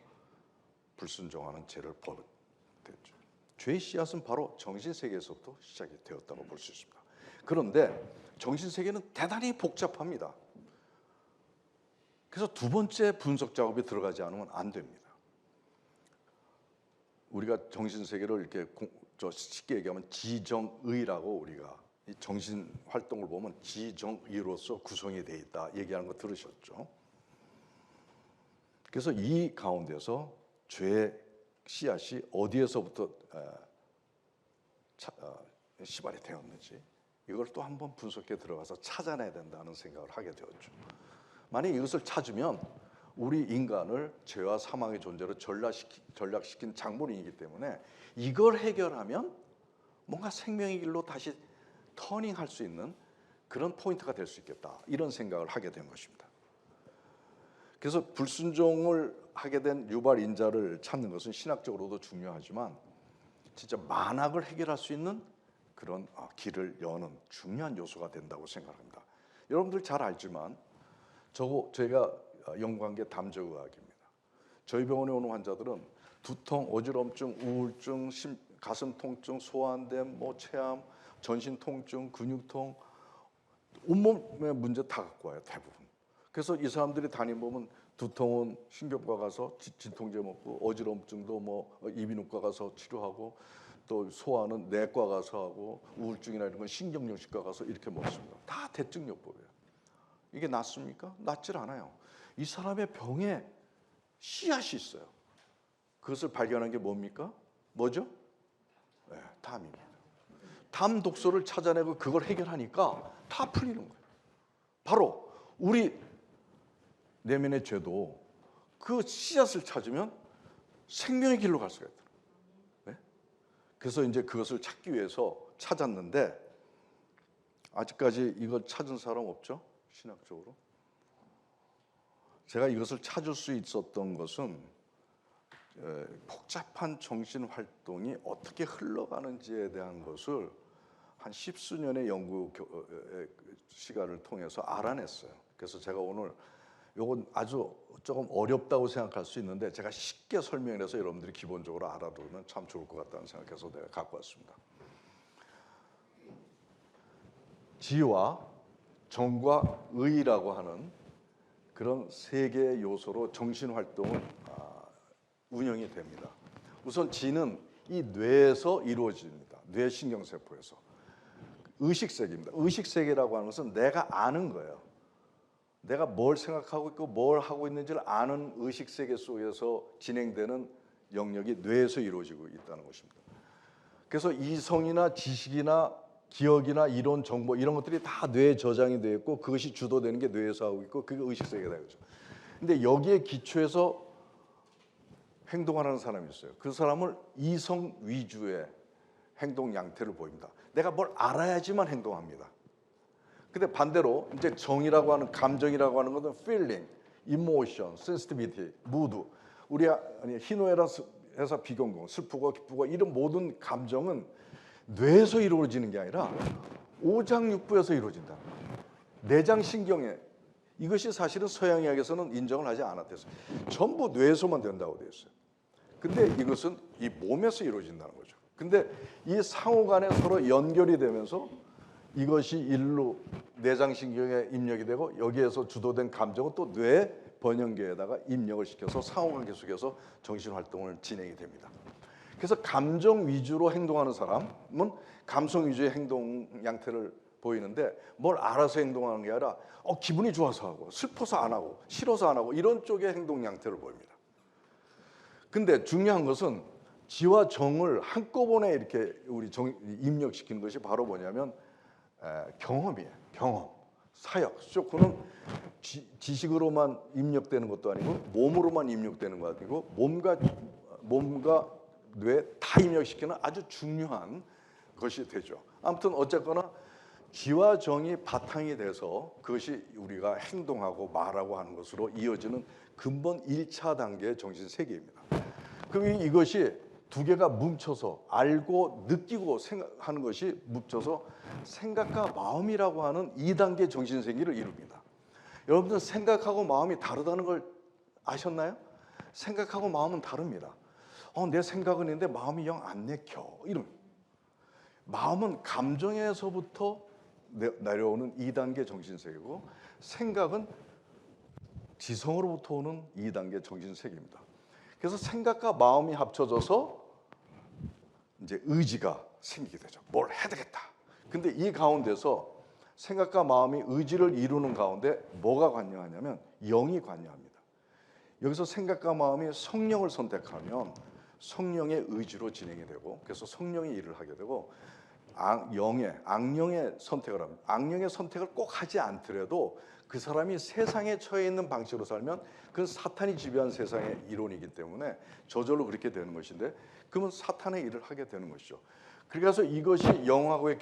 불순종하는 죄를 범했죠. 죄의 씨앗은 바로 정신세계에서부터 시작이 되었다고 볼 수 있습니다. 그런데 정신세계는 대단히 복잡합니다. 그래서 두 번째 분석 작업이 들어가지 않으면 안 됩니다. 우리가 정신세계를 이렇게 쉽게 얘기하면 지정의라고, 우리가 이 정신 활동을 보면 지정의로서 구성이 되어 있다 얘기하는 거 들으셨죠? 그래서 이 가운데서 죄의 씨앗이 어디에서부터 시발이 되었는지 이걸 또 한번 분석해 들어가서 찾아내야 된다는 생각을 하게 되었죠. 만약 이것을 찾으면 우리 인간을 죄와 사망의 존재로 전락시킨 작물이기 때문에 이걸 해결하면 뭔가 생명의 길로 다시 터닝할 수 있는 그런 포인트가 될 수 있겠다, 이런 생각을 하게 된 것입니다. 그래서 불순종을 하게 된 유발 인자를 찾는 것은 신학적으로도 중요하지만 진짜 만악을 해결할 수 있는 그런 길을 여는 중요한 요소가 된다고 생각합니다. 여러분들 잘 알지만 제가 연구한 게 담저의학입니다. 저희 병원에 오는 환자들은 두통, 어지럼증, 우울증, 가슴 통증, 소화안됨, 체암, 전신 통증, 근육통, 온몸의 문제 다 갖고 와요, 대부분. 그래서 이 사람들이 다니면 두통은 신경과 가서 진통제 먹고, 어지럼증도 이비인후과 가서 치료하고, 또 소화는 내과 가서 하고, 우울증이나 이런 건 신경정신과 가서 이렇게 먹습니다. 다 대증요법이에요. 이게 낫습니까? 낫질 않아요. 이 사람의 병에 씨앗이 있어요. 그것을 발견한 게 뭡니까? 뭐죠? 네, 담입니다. 담 독소를 찾아내고 그걸 해결하니까 다 풀리는 거예요. 바로 우리 내면의 죄도 그 씨앗을 찾으면 생명의 길로 갈 수가 있다. 네? 그래서 이제 그것을 찾기 위해서 찾았는데 아직까지 이걸 찾은 사람 없죠? 신학적으로. 제가 이것을 찾을 수 있었던 것은 복잡한 정신 활동이 어떻게 흘러가는지에 대한 것을 한 십수년의 연구 시간을 통해서 알아냈어요. 그래서 제가 오늘 이건 아주 조금 어렵다고 생각할 수 있는데 제가 쉽게 설명해서 여러분들이 기본적으로 알아두면 참 좋을 것 같다는 생각해서 내가 갖고 왔습니다. 지와 정과 의라고 하는 그런 세 개의 요소로 정신 활동은 운영이 됩니다. 우선 지는 이 뇌에서 이루어집니다. 뇌신경세포에서. 의식세계입니다. 의식세계라고 하는 것은 내가 아는 거예요. 내가 뭘 생각하고 있고 뭘 하고 있는지를 아는 의식세계 속에서 진행되는 영역이 뇌에서 이루어지고 있다는 것입니다. 그래서 이성이나 지식이나 기억이나 이론, 정보 이런 것들이 다 뇌에 저장이 되어 있고 그것이 주도되는 게 뇌에서 하고 있고 그게 의식세계다 이거죠. 근데 여기에 기초해서 행동하는 사람이 있어요. 그 사람을 이성 위주의 행동 양태를 보입니다. 내가 뭘 알아야지만 행동합니다. 근데 반대로 이제 정이라고 하는 감정이라고 하는 것은 feeling, emotion, sensitivity, mood. 우리 희노애락해서 비경공, 슬프고 기쁘고 이런 모든 감정은 뇌에서 이루어지는 게 아니라 오장육부에서 이루어진다. 내장신경에 이것이 사실은 서양의학에서는 인정을 하지 않았대요. 전부 뇌에서만 된다고 되어 있어요. 근데 이것은 이 몸에서 이루어진다는 거죠. 근데 이 상호간에 서로 연결이 되면서 이것이 일로 내장신경에 입력이 되고 여기에서 주도된 감정은 또 뇌 번영계에다가 입력을 시켜서 상호관계 속에서 정신활동을 진행이 됩니다. 그래서 감정 위주로 행동하는 사람은 감성 위주의 행동 양태를 보이는데 뭘 알아서 행동하는 게 아니라 기분이 좋아서 하고 슬퍼서 안 하고 싫어서 안 하고 이런 쪽의 행동 양태를 보입니다. 근데 중요한 것은 지와 정을 한꺼번에 이렇게 우리 입력시키는 것이 바로 뭐냐면 경험이에요. 경험, 사역. 쇼크는 지식으로만 입력되는 것도 아니고 몸으로만 입력되는 것도 아니고 몸과 뇌 다 입력시키는 아주 중요한 것이 되죠. 아무튼 어쨌거나 지와 정이 바탕이 돼서 그것이 우리가 행동하고 말하고 하는 것으로 이어지는 근본 1차 단계의 정신세계입니다. 그럼 이것이 두 개가 뭉쳐서 알고 느끼고 생각하는 것이 뭉쳐서 생각과 마음이라고 하는 2단계 정신세계를 이룹니다. 여러분들 생각하고 마음이 다르다는 걸 아셨나요? 생각하고 마음은 다릅니다. 내 생각은 있는데 마음이 영 안 내켜. 마음은 감정에서부터 내려오는 2단계 정신세계고 생각은 지성으로부터 오는 2단계 정신세계입니다. 그래서 생각과 마음이 합쳐져서 이제 의지가 생기게 되죠. 뭘 해야 되겠다. 근데 이 가운데서 생각과 마음이 의지를 이루는 가운데 뭐가 관여하냐면 영이 관여합니다. 여기서 생각과 마음이 성령을 선택하면 성령의 의지로 진행이 되고, 그래서 성령의 일을 하게 되고, 악령의 선택을 합니다. 악령의 선택을 꼭 하지 않더라도 그 사람이 세상에 처해 있는 방식으로 살면 그건 사탄이 지배한 세상의 이론이기 때문에 저절로 그렇게 되는 것인데, 그러면 사탄의 일을 하게 되는 것이죠. 그래서 이것이 영하고의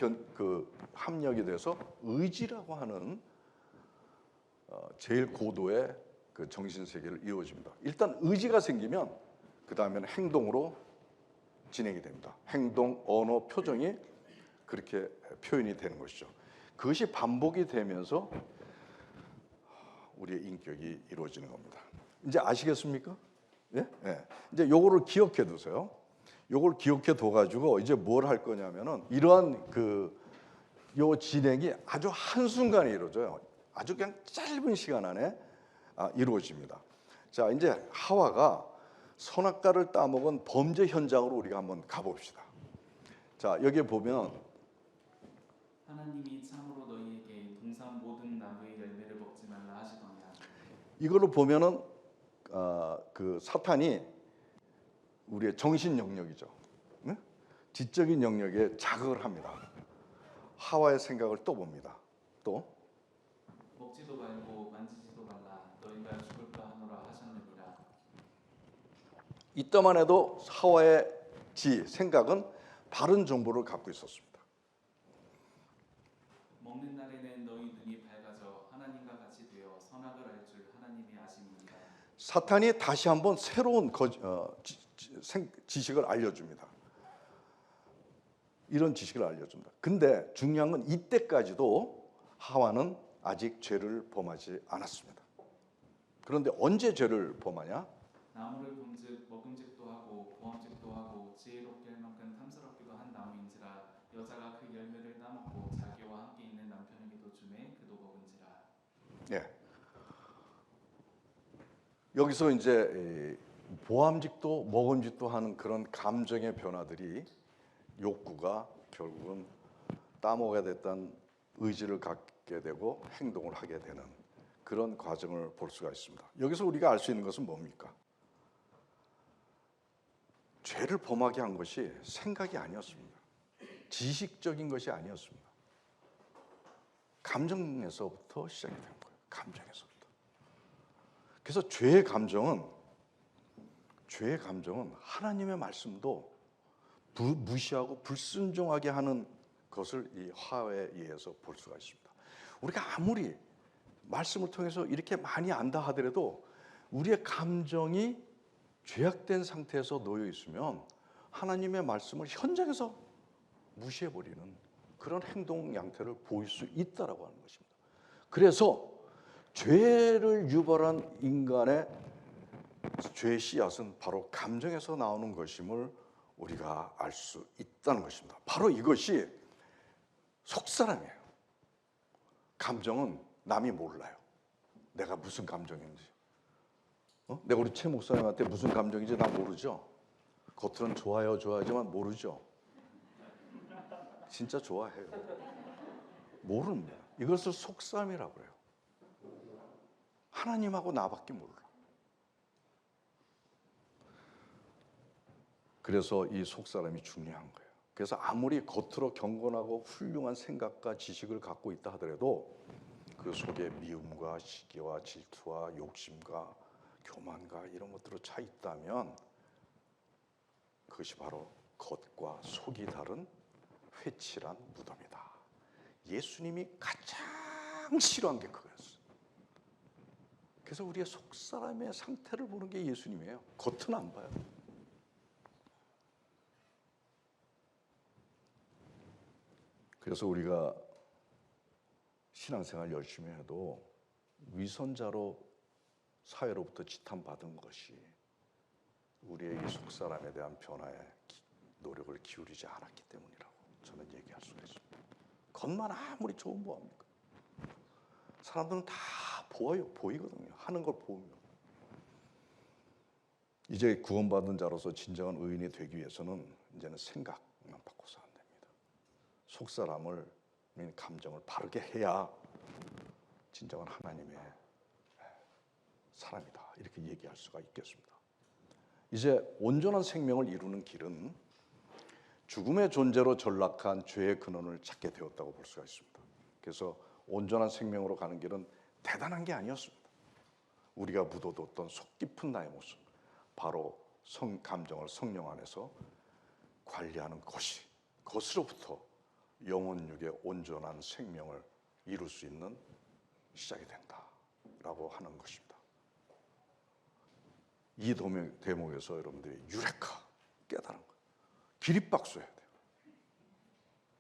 합력이 돼서 의지라고 하는 제일 고도의 그 정신 세계를 이루어집니다. 일단 의지가 생기면 그 다음에는 행동으로 진행이 됩니다. 행동, 언어, 표정이 그렇게 표현이 되는 것이죠. 그것이 반복이 되면서 우리의 인격이 이루어지는 겁니다. 이제 아시겠습니까? 예? 예. 이제 요거를 기억해 두세요. 요걸 기억해 둬 가지고 이제 뭘 할 거냐면은 이러한 요 진행이 아주 한순간에 이루어져요. 아주 그냥 짧은 시간 안에 이루어집니다. 자, 이제 하와가 선악과를 따먹은 범죄 현장으로 우리가 한번 가봅시다. 자, 여기에 보면 하나님이 참으로 너희에게 동산 모든 나무의 열매를 먹지 말라 하시더냐. 이걸로 보면은 그 사탄이 우리의 정신 영역이죠. 네? 지적인 영역에 자극을 합니다. 하와의 생각을 또 봅니다. 또 먹지도 말고 만지지도 말라 너희가 죽을까 하노라 하셨느니라. 이때만 해도 하와의 생각은 바른 정보를 갖고 있었습니다. 먹는 날에는 너희 눈이 밝아져 하나님과 같이 되어 선악을 알 줄 하나님이 아심이니라. 사탄이 다시 한번 새로운 지식을 알려줍니다. 이런 지식을 알려줍니다. 근데 중요한 건 이때까지도 하와는 아직 죄를 범하지 않았습니다. 그런데 언제 죄를 범하냐? 나무를 본즉 먹음직도 하고 보암직도 하고 지혜롭게 할 만큼 탐스럽기도 한 나무인지라 여자가 그 열매를 따먹고 자기와 함께 있는 남편에게도 주매 그도 먹은지라. 예. 여기서 이제 보암직도 먹음직도 하는 그런 감정의 변화들이 욕구가 결국은 따먹어야 됐던 의지를 갖게 되고 행동을 하게 되는 그런 과정을 볼 수가 있습니다. 여기서 우리가 알 수 있는 것은 뭡니까? 죄를 범하게 한 것이 생각이 아니었습니다. 지식적인 것이 아니었습니다. 감정에서부터 시작이 된 거예요. 감정에서부터. 그래서 죄의 감정은 하나님의 말씀도 무시하고 불순종하게 하는 것을 이 화에 의해서 볼 수가 있습니다. 우리가 아무리 말씀을 통해서 이렇게 많이 안다 하더라도 우리의 감정이 죄악된 상태에서 놓여 있으면 하나님의 말씀을 현장에서 무시해버리는 그런 행동 양태를 보일 수 있다라고 하는 것입니다. 그래서 죄를 유발한 인간의 죄의 씨앗은 바로 감정에서 나오는 것임을 우리가 알 수 있다는 것입니다. 바로 이것이 속사람이에요. 감정은 남이 몰라요. 내가 무슨 감정인지. 내가 우리 최 목사님한테 무슨 감정인지 나 모르죠. 겉으로는 좋아하지만 모르죠. 진짜 좋아해요. 모릅니다. 이것을 속사람이라고 해요. 하나님하고 나밖에 몰라. 그래서 이 속사람이 중요한 거예요. 그래서 아무리 겉으로 경건하고 훌륭한 생각과 지식을 갖고 있다 하더라도 그 속에 미움과 시기와 질투와 욕심과 교만과 이런 것들로 차 있다면 그것이 바로 겉과 속이 다른 회칠한 무덤이다. 예수님이 가장 싫어한 게 그거였어요. 그래서 우리의 속사람의 상태를 보는 게 예수님이에요. 겉은 안 봐요. 그래서 우리가 신앙생활 열심히 해도 위선자로 사회로부터 지탄받은 것이 우리의 이 속사람에 대한 변화에 노력을 기울이지 않았기 때문이라고 저는 얘기할 수가 있습니다. 겉만 아무리 좋은 뭐합니까? 사람들은 다 보이거든요. 하는 걸 보면. 이제 구원받은 자로서 진정한 의인이 되기 위해서는 이제는 생각만 바꿔서 안 됩니다. 속사람을, 감정을 바르게 해야 진정한 하나님의 사람이다. 이렇게 얘기할 수가 있겠습니다. 이제 온전한 생명을 이루는 길은 죽음의 존재로 전락한 죄의 근원을 찾게 되었다고 볼 수가 있습니다. 그래서 온전한 생명으로 가는 길은 대단한 게 아니었습니다. 우리가 묻어뒀던 속 깊은 나의 모습, 바로 감정을 성령 안에서 관리하는 것으로부터 영혼육의 온전한 생명을 이룰 수 있는 시작이 된다라고 하는 것입니다. 이 대목에서 여러분들이 유레카, 깨달은 거, 기립박수해야 돼요.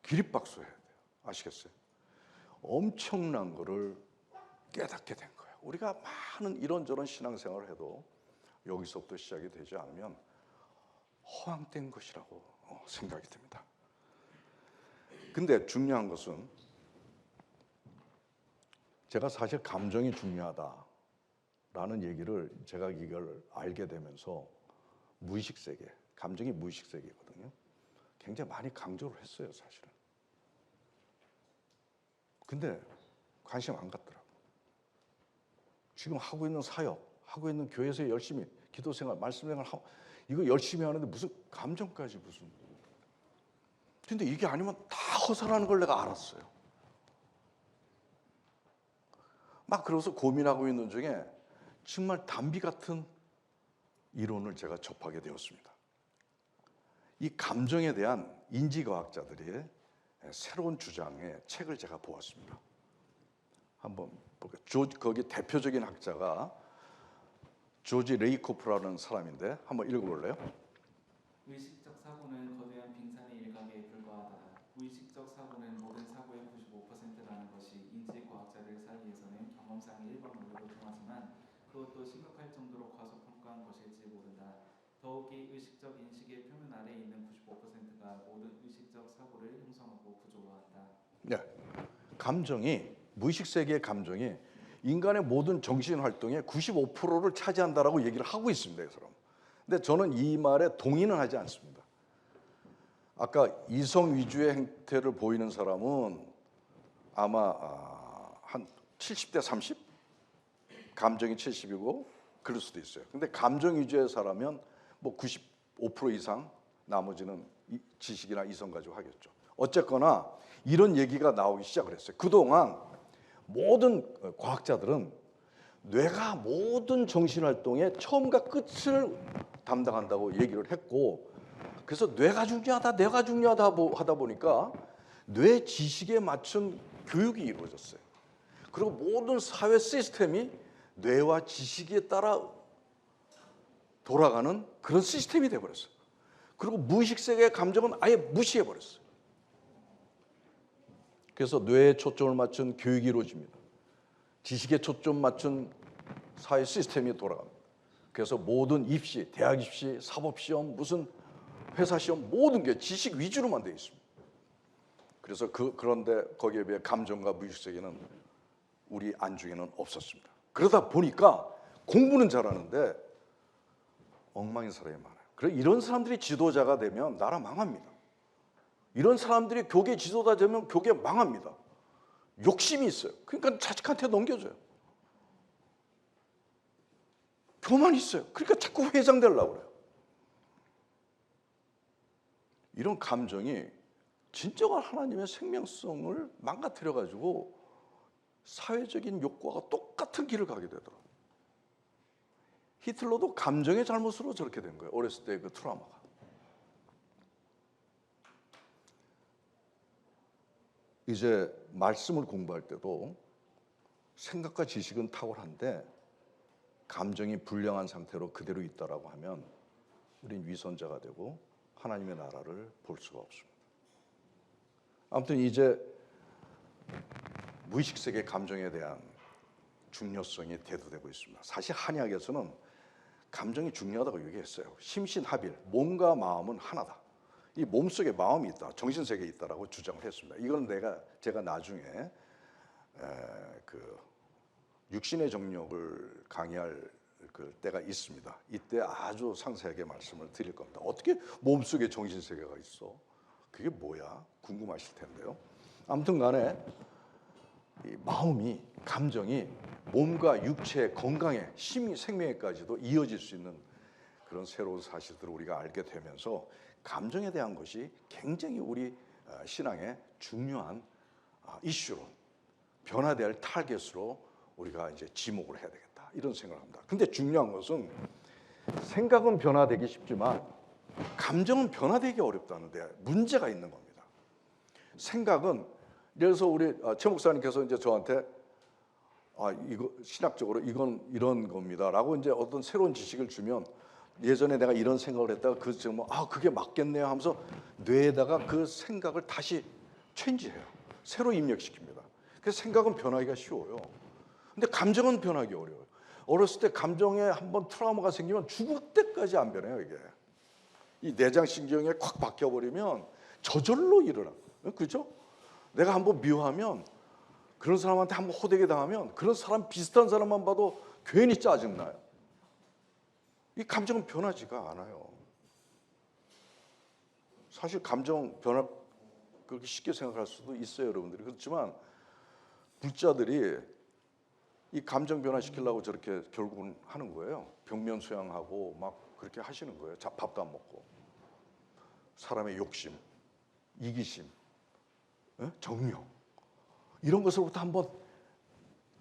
기립박수해야 돼요. 아시겠어요? 엄청난 거를 깨닫게 된 거예요. 우리가 많은 이런저런 신앙생활을 해도 여기서부터 시작이 되지 않으면 허황된 것이라고 생각이 듭니다. 근데 중요한 것은 제가 사실 감정이 중요하다라는 얘기를 제가 이걸 알게 되면서 무의식 세계, 감정이 무의식 세계거든요. 굉장히 많이 강조를 했어요, 사실은. 근데 관심 안 갖더라고요. 지금 하고 있는 사역, 하고 있는 교회에서 열심히 기도생활, 말씀생활 하고 이거 열심히 하는데 무슨 감정까지 무슨. 근데 이게 아니면 다 허술하는 걸 내가 알았어요. 막 그러면서 고민하고 있는 중에 정말 담비 같은 이론을 제가 접하게 되었습니다. 이 감정에 대한 인지과학자들의 새로운 주장의 책을 제가 보았습니다. 한번 볼게요. 거기 대표적인 학자가 조지 레이코프라는 사람인데 한번 읽어볼래요? 의식적 사고는 거대한 빙산의 일각에 불과하다. 무의식적 사고는 모든 사고의 95%라는 것이 인지과학자들 사이에서는 경험상의 일반 논리로 통하지만 그것도 심각할 정도로 과소평가한 것일지 모른다. 더욱이 의식적 인식의 표면 아래에 있는 95%가 모든 의식적 사고를 형성하고 구조화한다. 네, 무의식 세계의 감정이 인간의 모든 정신 활동의 95%를 차지한다라고 얘기를 하고 있습니다, 이 사람. 근데 저는 이 말에 동의는 하지 않습니다. 아까 이성 위주의 행태를 보이는 사람은 아마 한 70대 30? 감정이 70이고 그럴 수도 있어요. 근데 감정 위주의 사람은 뭐 95% 이상, 나머지는 지식이나 이성 가지고 하겠죠. 어쨌거나 이런 얘기가 나오기 시작을 했어요. 그동안 모든 과학자들은 뇌가 모든 정신활동의 처음과 끝을 담당한다고 얘기를 했고, 그래서 뇌가 중요하다 하다 보니까 뇌 지식에 맞춘 교육이 이루어졌어요. 그리고 모든 사회 시스템이 뇌와 지식에 따라 돌아가는 그런 시스템이 돼버렸어요. 그리고 무의식 세계의 감정은 아예 무시해버렸어요. 그래서 뇌에 초점을 맞춘 교육이 이루어집니다. 지식에 초점 맞춘 사회 시스템이 돌아갑니다. 그래서 모든 입시, 대학 입시, 사법 시험, 무슨 회사 시험 모든 게 지식 위주로만 되어 있습니다. 그래서 그런데 거기에 비해 감정과 무의식 세계는 우리 안중에는 없었습니다. 그러다 보니까 공부는 잘하는데 엉망인 사람이 많아요. 그래 이런 사람들이 지도자가 되면 나라 망합니다. 이런 사람들이 교계 지도자 되면 교계 망합니다. 욕심이 있어요. 그러니까 자식한테 넘겨줘요. 교만 있어요. 그러니까 자꾸 회장 되려고 그래요. 이런 감정이 진정한 하나님의 생명성을 망가뜨려 가지고 사회적인 욕구와 똑같은 길을 가게 되더라고요. 히틀러도 감정의 잘못으로 저렇게 된 거예요. 어렸을 때 그 트라우마가. 이제 말씀을 공부할 때도 생각과 지식은 탁월한데 감정이 불량한 상태로 그대로 있다라고 하면 우린 위선자가 되고 하나님의 나라를 볼 수가 없습니다. 아무튼 이제 무의식 세계 감정에 대한 중요성이 대두되고 있습니다. 사실 한의학에서는 감정이 중요하다고 얘기했어요. 심신합일, 몸과 마음은 하나다. 이 몸속에 마음이 있다, 정신세계에 있다라고 주장을 했습니다. 이건 제가 나중에 그 육신의 정력을 강의할 그 때가 있습니다. 이때 아주 상세하게 말씀을 드릴 겁니다. 어떻게 몸속에 정신세계가 있어? 그게 뭐야? 궁금하실 텐데요. 아무튼 간에 이 마음이, 감정이 몸과 육체의 건강에, 심리, 생명에까지도 이어질 수 있는 그런 새로운 사실들을 우리가 알게 되면서 감정에 대한 것이 굉장히 우리 신앙의 중요한 이슈로, 변화될 타겟으로 우리가 이제 지목을 해야 되겠다, 이런 생각을 합니다. 근데 중요한 것은 생각은 변화되기 쉽지만 감정은 변화되기 어렵다는 데 문제가 있는 겁니다. 생각은, 예를 들어서 우리 최 목사님께서 이제 저한테 이거 신학적으로 이건 이런 겁니다라고 이제 어떤 새로운 지식을 주면, 예전에 내가 이런 생각을 했다가 그 지금 그게 맞겠네요 하면서 뇌에다가 그 생각을 다시 체인지해요. 새로 입력시킵니다. 그래서 생각은 변하기가 쉬워요. 근데 감정은 변하기 어려워요. 어렸을 때 감정에 한번 트라우마가 생기면 죽을 때까지 안 변해요. 이게 이 내장신경에 콱 박혀버리면 저절로 일어나. 그렇죠? 내가 한번 미워하면, 그런 사람한테 한번 호되게 당하면 그런 사람, 비슷한 사람만 봐도 괜히 짜증나요. 이 감정은 변하지가 않아요. 사실 감정 변화 그렇게 쉽게 생각할 수도 있어요, 여러분들이. 그렇지만 불자들이 이 감정 변화시키려고 저렇게 결국은 하는 거예요. 벽면 수양하고 막 그렇게 하시는 거예요. 밥도 안 먹고. 사람의 욕심, 이기심, 정욕, 이런 것으로부터 한번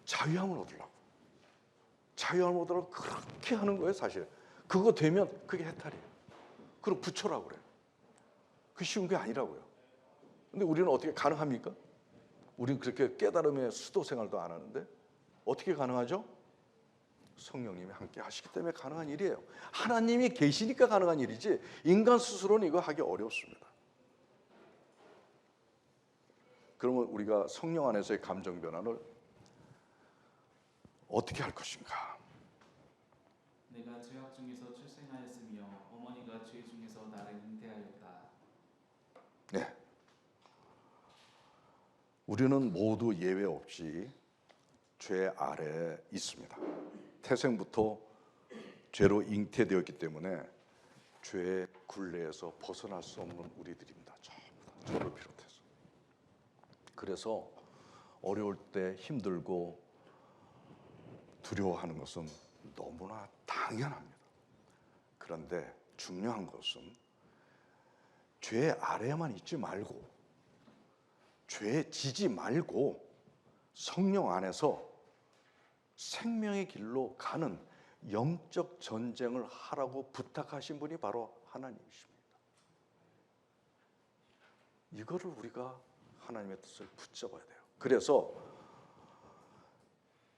자유함을 얻으려고. 자유함을 얻으려고 그렇게 하는 거예요, 사실. 그거 되면 그게 해탈이에요. 그리고 부처라고 그래요. 그 쉬운 게 아니라고요. 근데 우리는 어떻게 가능합니까? 우리는 그렇게 깨달음의 수도 생활도 안 하는데 어떻게 가능하죠? 성령님이 함께 하시기 때문에 가능한 일이에요. 하나님이 계시니까 가능한 일이지 인간 스스로는 이거 하기 어렵습니다. 그러면 우리가 성령 안에서의 감정 변화를 어떻게 할 것인가? 내가 죄악 중에서 출생하였으며 어머니가 죄 중에서 나를 잉태하였다. 네. 우리는 모두 예외 없이 죄 아래에 있습니다. 태생부터 죄로 잉태되었기 때문에 죄의 굴레에서 벗어날 수 없는 우리들입니다. 전부 다 저를 비롯해서. 그래서 어려울 때 힘들고 두려워하는 것은 너무나 당연합니다. 그런데 중요한 것은 죄 아래에만 있지 말고, 죄에 지지 말고 성령 안에서 생명의 길로 가는 영적 전쟁을 하라고 부탁하신 분이 바로 하나님이십니다. 이거를 우리가 하나님의 뜻을 붙잡아야 돼요. 그래서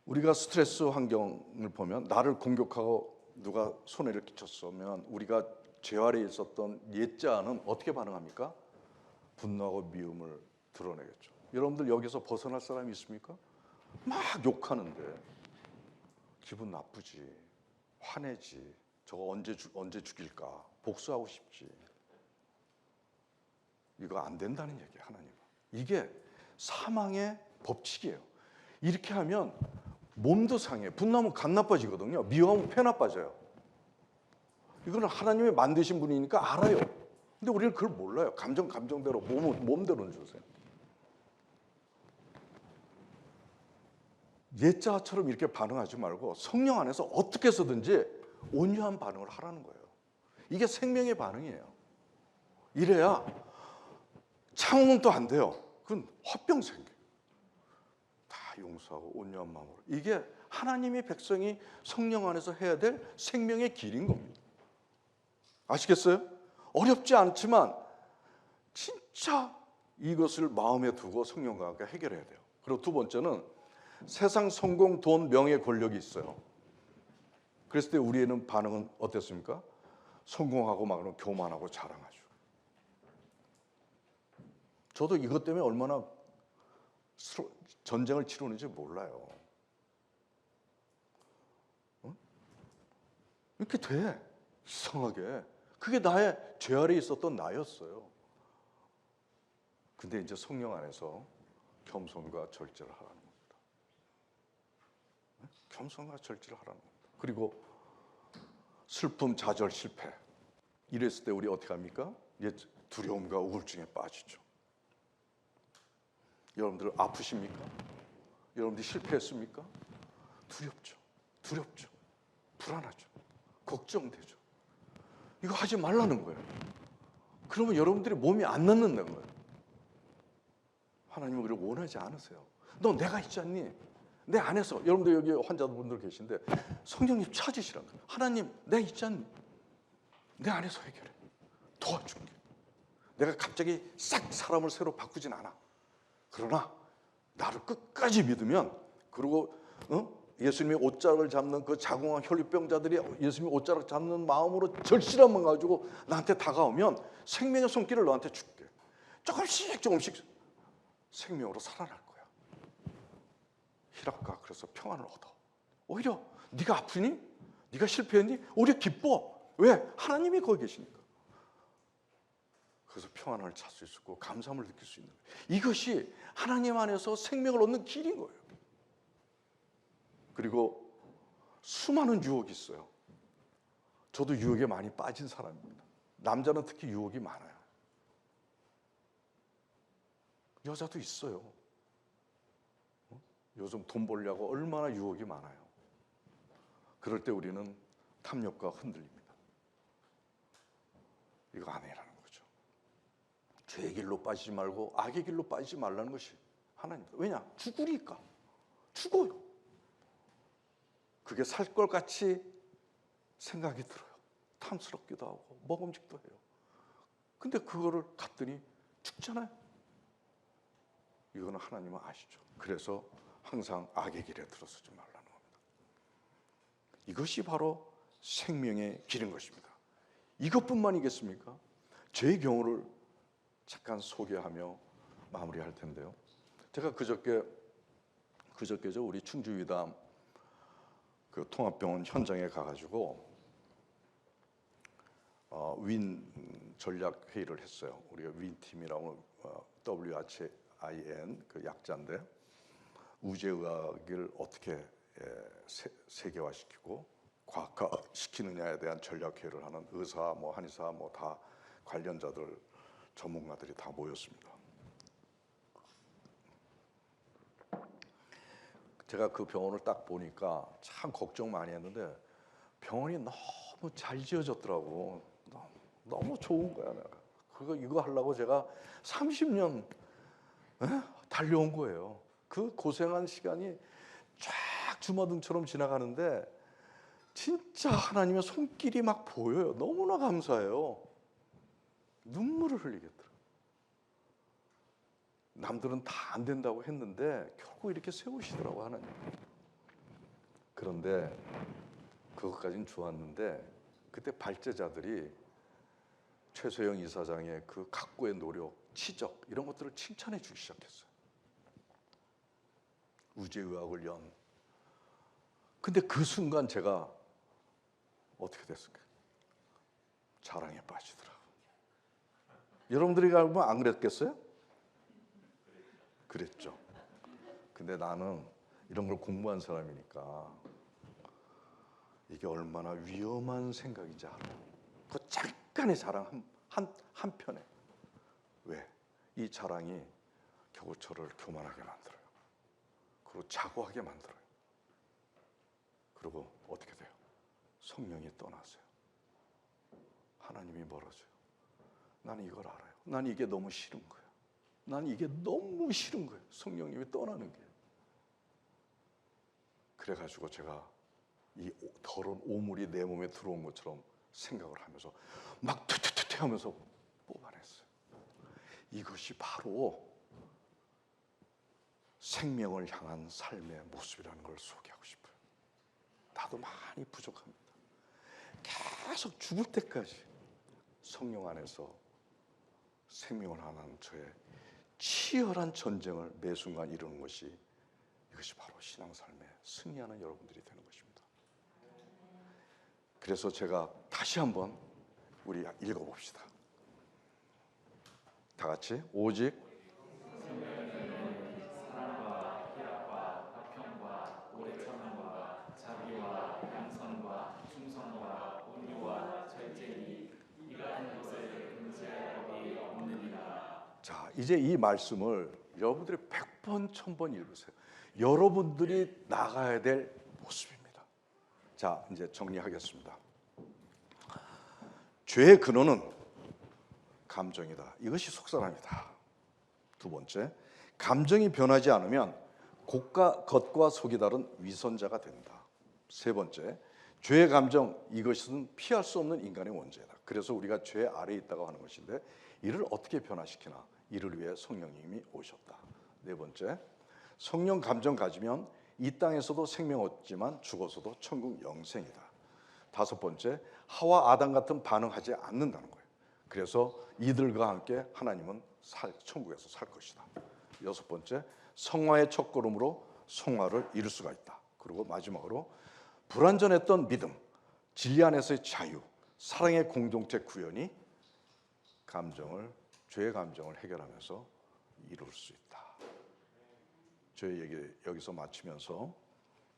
우리가 스트레스 환경을 보면, 나를 공격하고 누가 손해를 끼쳤으면 우리가 죄 아래에 있었던 옛자는 어떻게 반응합니까? 분노하고 미움을 드러내겠죠. 여러분들 여기서 벗어날 사람이 있습니까? 막 욕하는데 기분 나쁘지, 화내지, 저거 언제 죽일까, 복수하고 싶지. 이거 안 된다는 얘기예요, 하나님은. 이게 사망의 법칙이에요. 이렇게 하면 몸도 상해. 분노하면 간 나빠지거든요. 미워하면 폐 나빠져요. 이거는 하나님이 만드신 분이니까 알아요. 근데 우리는 그걸 몰라요. 감정대로, 몸대로는 주세요. 옛자처럼 이렇게 반응하지 말고 성령 안에서 어떻게 해서든지 온유한 반응을 하라는 거예요. 이게 생명의 반응이에요. 이래야 참으면 또 안 돼요. 그건 화병 생겨요. 다 용서하고 온유한 마음으로. 이게 하나님의 백성이 성령 안에서 해야 될 생명의 길인 겁니다. 아시겠어요? 어렵지 않지만 진짜 이것을 마음에 두고 성령과 함께 해결해야 돼요. 그리고 두 번째는 세상 성공, 돈, 명예, 권력이 있어요. 그랬을 때 우리는 반응은 어땠습니까? 성공하고 막 교만하고 자랑하죠. 저도 이것 때문에 얼마나 전쟁을 치르는지 몰라요. 이렇게 돼. 이상하게. 그게 나의 죄 아래에 있었던 나였어요. 근데 이제 성령 안에서 겸손과 절제를 하라는 겁니다. 겸손과 절제를 하라는 겁니다. 그리고 슬픔, 좌절, 실패 이랬을 때 우리 어떻게 합니까? 이제 두려움과 우울증에 빠지죠. 여러분들 아프십니까? 여러분들이 실패했습니까? 두렵죠. 두렵죠. 불안하죠. 걱정되죠. 이거 하지 말라는 거예요. 그러면 여러분들이 몸이 안 낫는다는 거예요. 하나님은 그걸 원하지 않으세요. 너 내가 있지 않니? 내 안에서. 여러분들 여기 환자분들 계신데 성령님 찾으시라는 거예요. 하나님 내가 있지 않니? 내 안에서 해결해. 도와줄게. 내가 갑자기 싹 사람을 새로 바꾸진 않아. 그러나 나를 끝까지 믿으면, 그리고 예수님의 옷자락을 잡는 그 자궁암 혈류병자들이 예수님의 옷자락 잡는 마음으로 절실한 마음 가지고 나한테 다가오면 생명의 손길을 너한테 줄게. 조금씩 조금씩 생명으로 살아날 거야. 히락가 그래서 평안을 얻어. 오히려 네가 아프니? 네가 실패했니? 오히려 기뻐. 왜? 하나님이 거기 계시니까. 그래서 평안을 찾을 수 있고 감사함을 느낄 수 있는 거예요. 이것이 하나님 안에서 생명을 얻는 길인 거예요. 그리고 수많은 유혹이 있어요. 저도 유혹에 많이 빠진 사람입니다. 남자는 특히 유혹이 많아요. 여자도 있어요. 요즘 돈 벌려고 얼마나 유혹이 많아요. 그럴 때 우리는 탐욕과 흔들립니다. 이거 아니라는 거죠. 죄의 길로 빠지지 말고 악의 길로 빠지지 말라는 것이 하나님입니다. 왜냐? 죽으니까. 죽어요. 그게 살 것 같이 생각이 들어요. 탐스럽기도 하고 먹음직도 해요. 근데 그거를 갔더니 죽잖아요. 이거는 하나님은 아시죠. 그래서 항상 악의 길에 들어서지 말라는 겁니다. 이것이 바로 생명의 길인 것입니다. 이것뿐만이겠습니까? 제 경우를 잠깐 소개하며 마무리할 텐데요. 제가 그저께죠. 우리 충주위담 그 통합병원 현장에 가가지고 윈 전략 회의를 했어요. 우리가 윈 팀이라고 WHIN 그 약자인데 우주의학을 어떻게 세계화시키고 과학화시키느냐에 대한 전략 회의를 하는 의사, 한의사, 다 관련자들, 전문가들이 다 모였습니다. 제가 그 병원을 딱 보니까 참 걱정 많이 했는데 병원이 너무 잘 지어졌더라고. 너무 좋은 거야. 내가 이거 하려고 제가 30년 달려온 거예요. 그 고생한 시간이 쫙 주마등처럼 지나가는데 진짜 하나님의 손길이 막 보여요. 너무나 감사해요. 눈물을 흘리겠더라고요. 남들은 다 안 된다고 했는데 결국 이렇게 세우시더라고 하나님. 그런데 그것까지는 좋았는데 그때 발제자들이 최소영 이사장의 그 각고의 노력, 치적 이런 것들을 칭찬해 주기 시작했어요. 우주의학을 연. 근데 그 순간 제가 어떻게 됐을까요? 자랑에 빠지더라고요. 여러분들이 알면 안 그랬겠어요? 그랬죠. 근데 나는 이런 걸 공부한 사람이니까 이게 얼마나 위험한 생각인지 알아요. 그 잠깐의 자랑 한 편에 왜? 이 자랑이 결국 저를 교만하게 만들어요. 그리고 자고하게 만들어요. 그리고 어떻게 돼요? 성령이 떠나세요. 하나님이 멀어져요. 나는 이걸 알아요. 난 이게 너무 싫은 거예요. 난 이게 너무 싫은 거예요. 성령님이 떠나는 게. 그래가지고 제가 이 더러운 오물이 내 몸에 들어온 것처럼 생각을 하면서 막 투투투투 하면서 뽑아냈어요. 이것이 바로 생명을 향한 삶의 모습이라는 걸 소개하고 싶어요. 나도 많이 부족합니다. 계속 죽을 때까지 성령 안에서 생명을 향한 저의 치열한 전쟁을 매 순간 이루는 것이 이것이 바로 신앙삶에 승리하는 여러분들이 되는 것입니다. 그래서 제가 다시 한번 우리 읽어봅시다. 다 같이 오직 사랑과 희락과 화평과 오래 참음과 자비와 양선과 충성과 온유와 절제니 이 같은 것을 금지할 법이 없느니라. 자, 이제 이 말씀을 여러분들이 100번, 1000번 읽으세요. 여러분들이 나가야 될 모습입니다. 자, 이제 정리하겠습니다. 죄의 근원은 감정이다. 이것이 속사람이다. 두 번째, 감정이 변하지 않으면 겉과 속이 다른 위선자가 된다. 세 번째, 죄의 감정, 이것은 피할 수 없는 인간의 원죄다. 그래서 우리가 죄 아래에 있다고 하는 것인데 이를 어떻게 변화시키나? 이를 위해 성령님이 오셨다. 네 번째, 성령 감정 가지면 이 땅에서도 생명 얻지만 죽어서도 천국 영생이다. 다섯 번째, 하와 아담 같은 반응하지 않는다는 거예요. 그래서 이들과 함께 하나님은 천국에서 살 것이다. 여섯 번째, 성화의 첫걸음으로 성화를 이룰 수가 있다. 그리고 마지막으로 불완전했던 믿음, 진리 안에서의 자유, 사랑의 공동체 구현이 죄의 감정을 해결하면서 이룰 수 있다. 저희 얘기 여기서 마치면서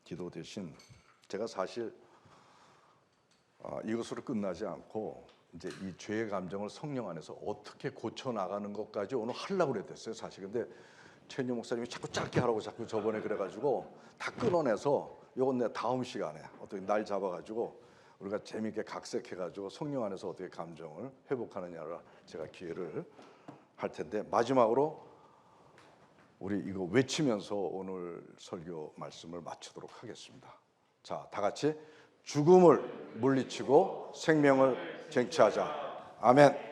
기도 대신 제가 사실 이것으로 끝나지 않고 이제 이 죄의 감정을 성령 안에서 어떻게 고쳐 나가는 것까지 오늘 하려고 그랬어요, 사실. 근데 최인영 목사님이 자꾸 짧게 하라고 자꾸 저번에 그래가지고 다 끊어내서 요건 내 다음 시간에 어떻게 날 잡아가지고 우리가 재미있게 각색해가지고 성령 안에서 어떻게 감정을 회복하느냐를 제가 기회를 할 텐데, 마지막으로 우리 이거 외치면서 오늘 설교 말씀을 마치도록 하겠습니다. 자, 다 같이 죽음을 물리치고 생명을 쟁취하자. 아멘.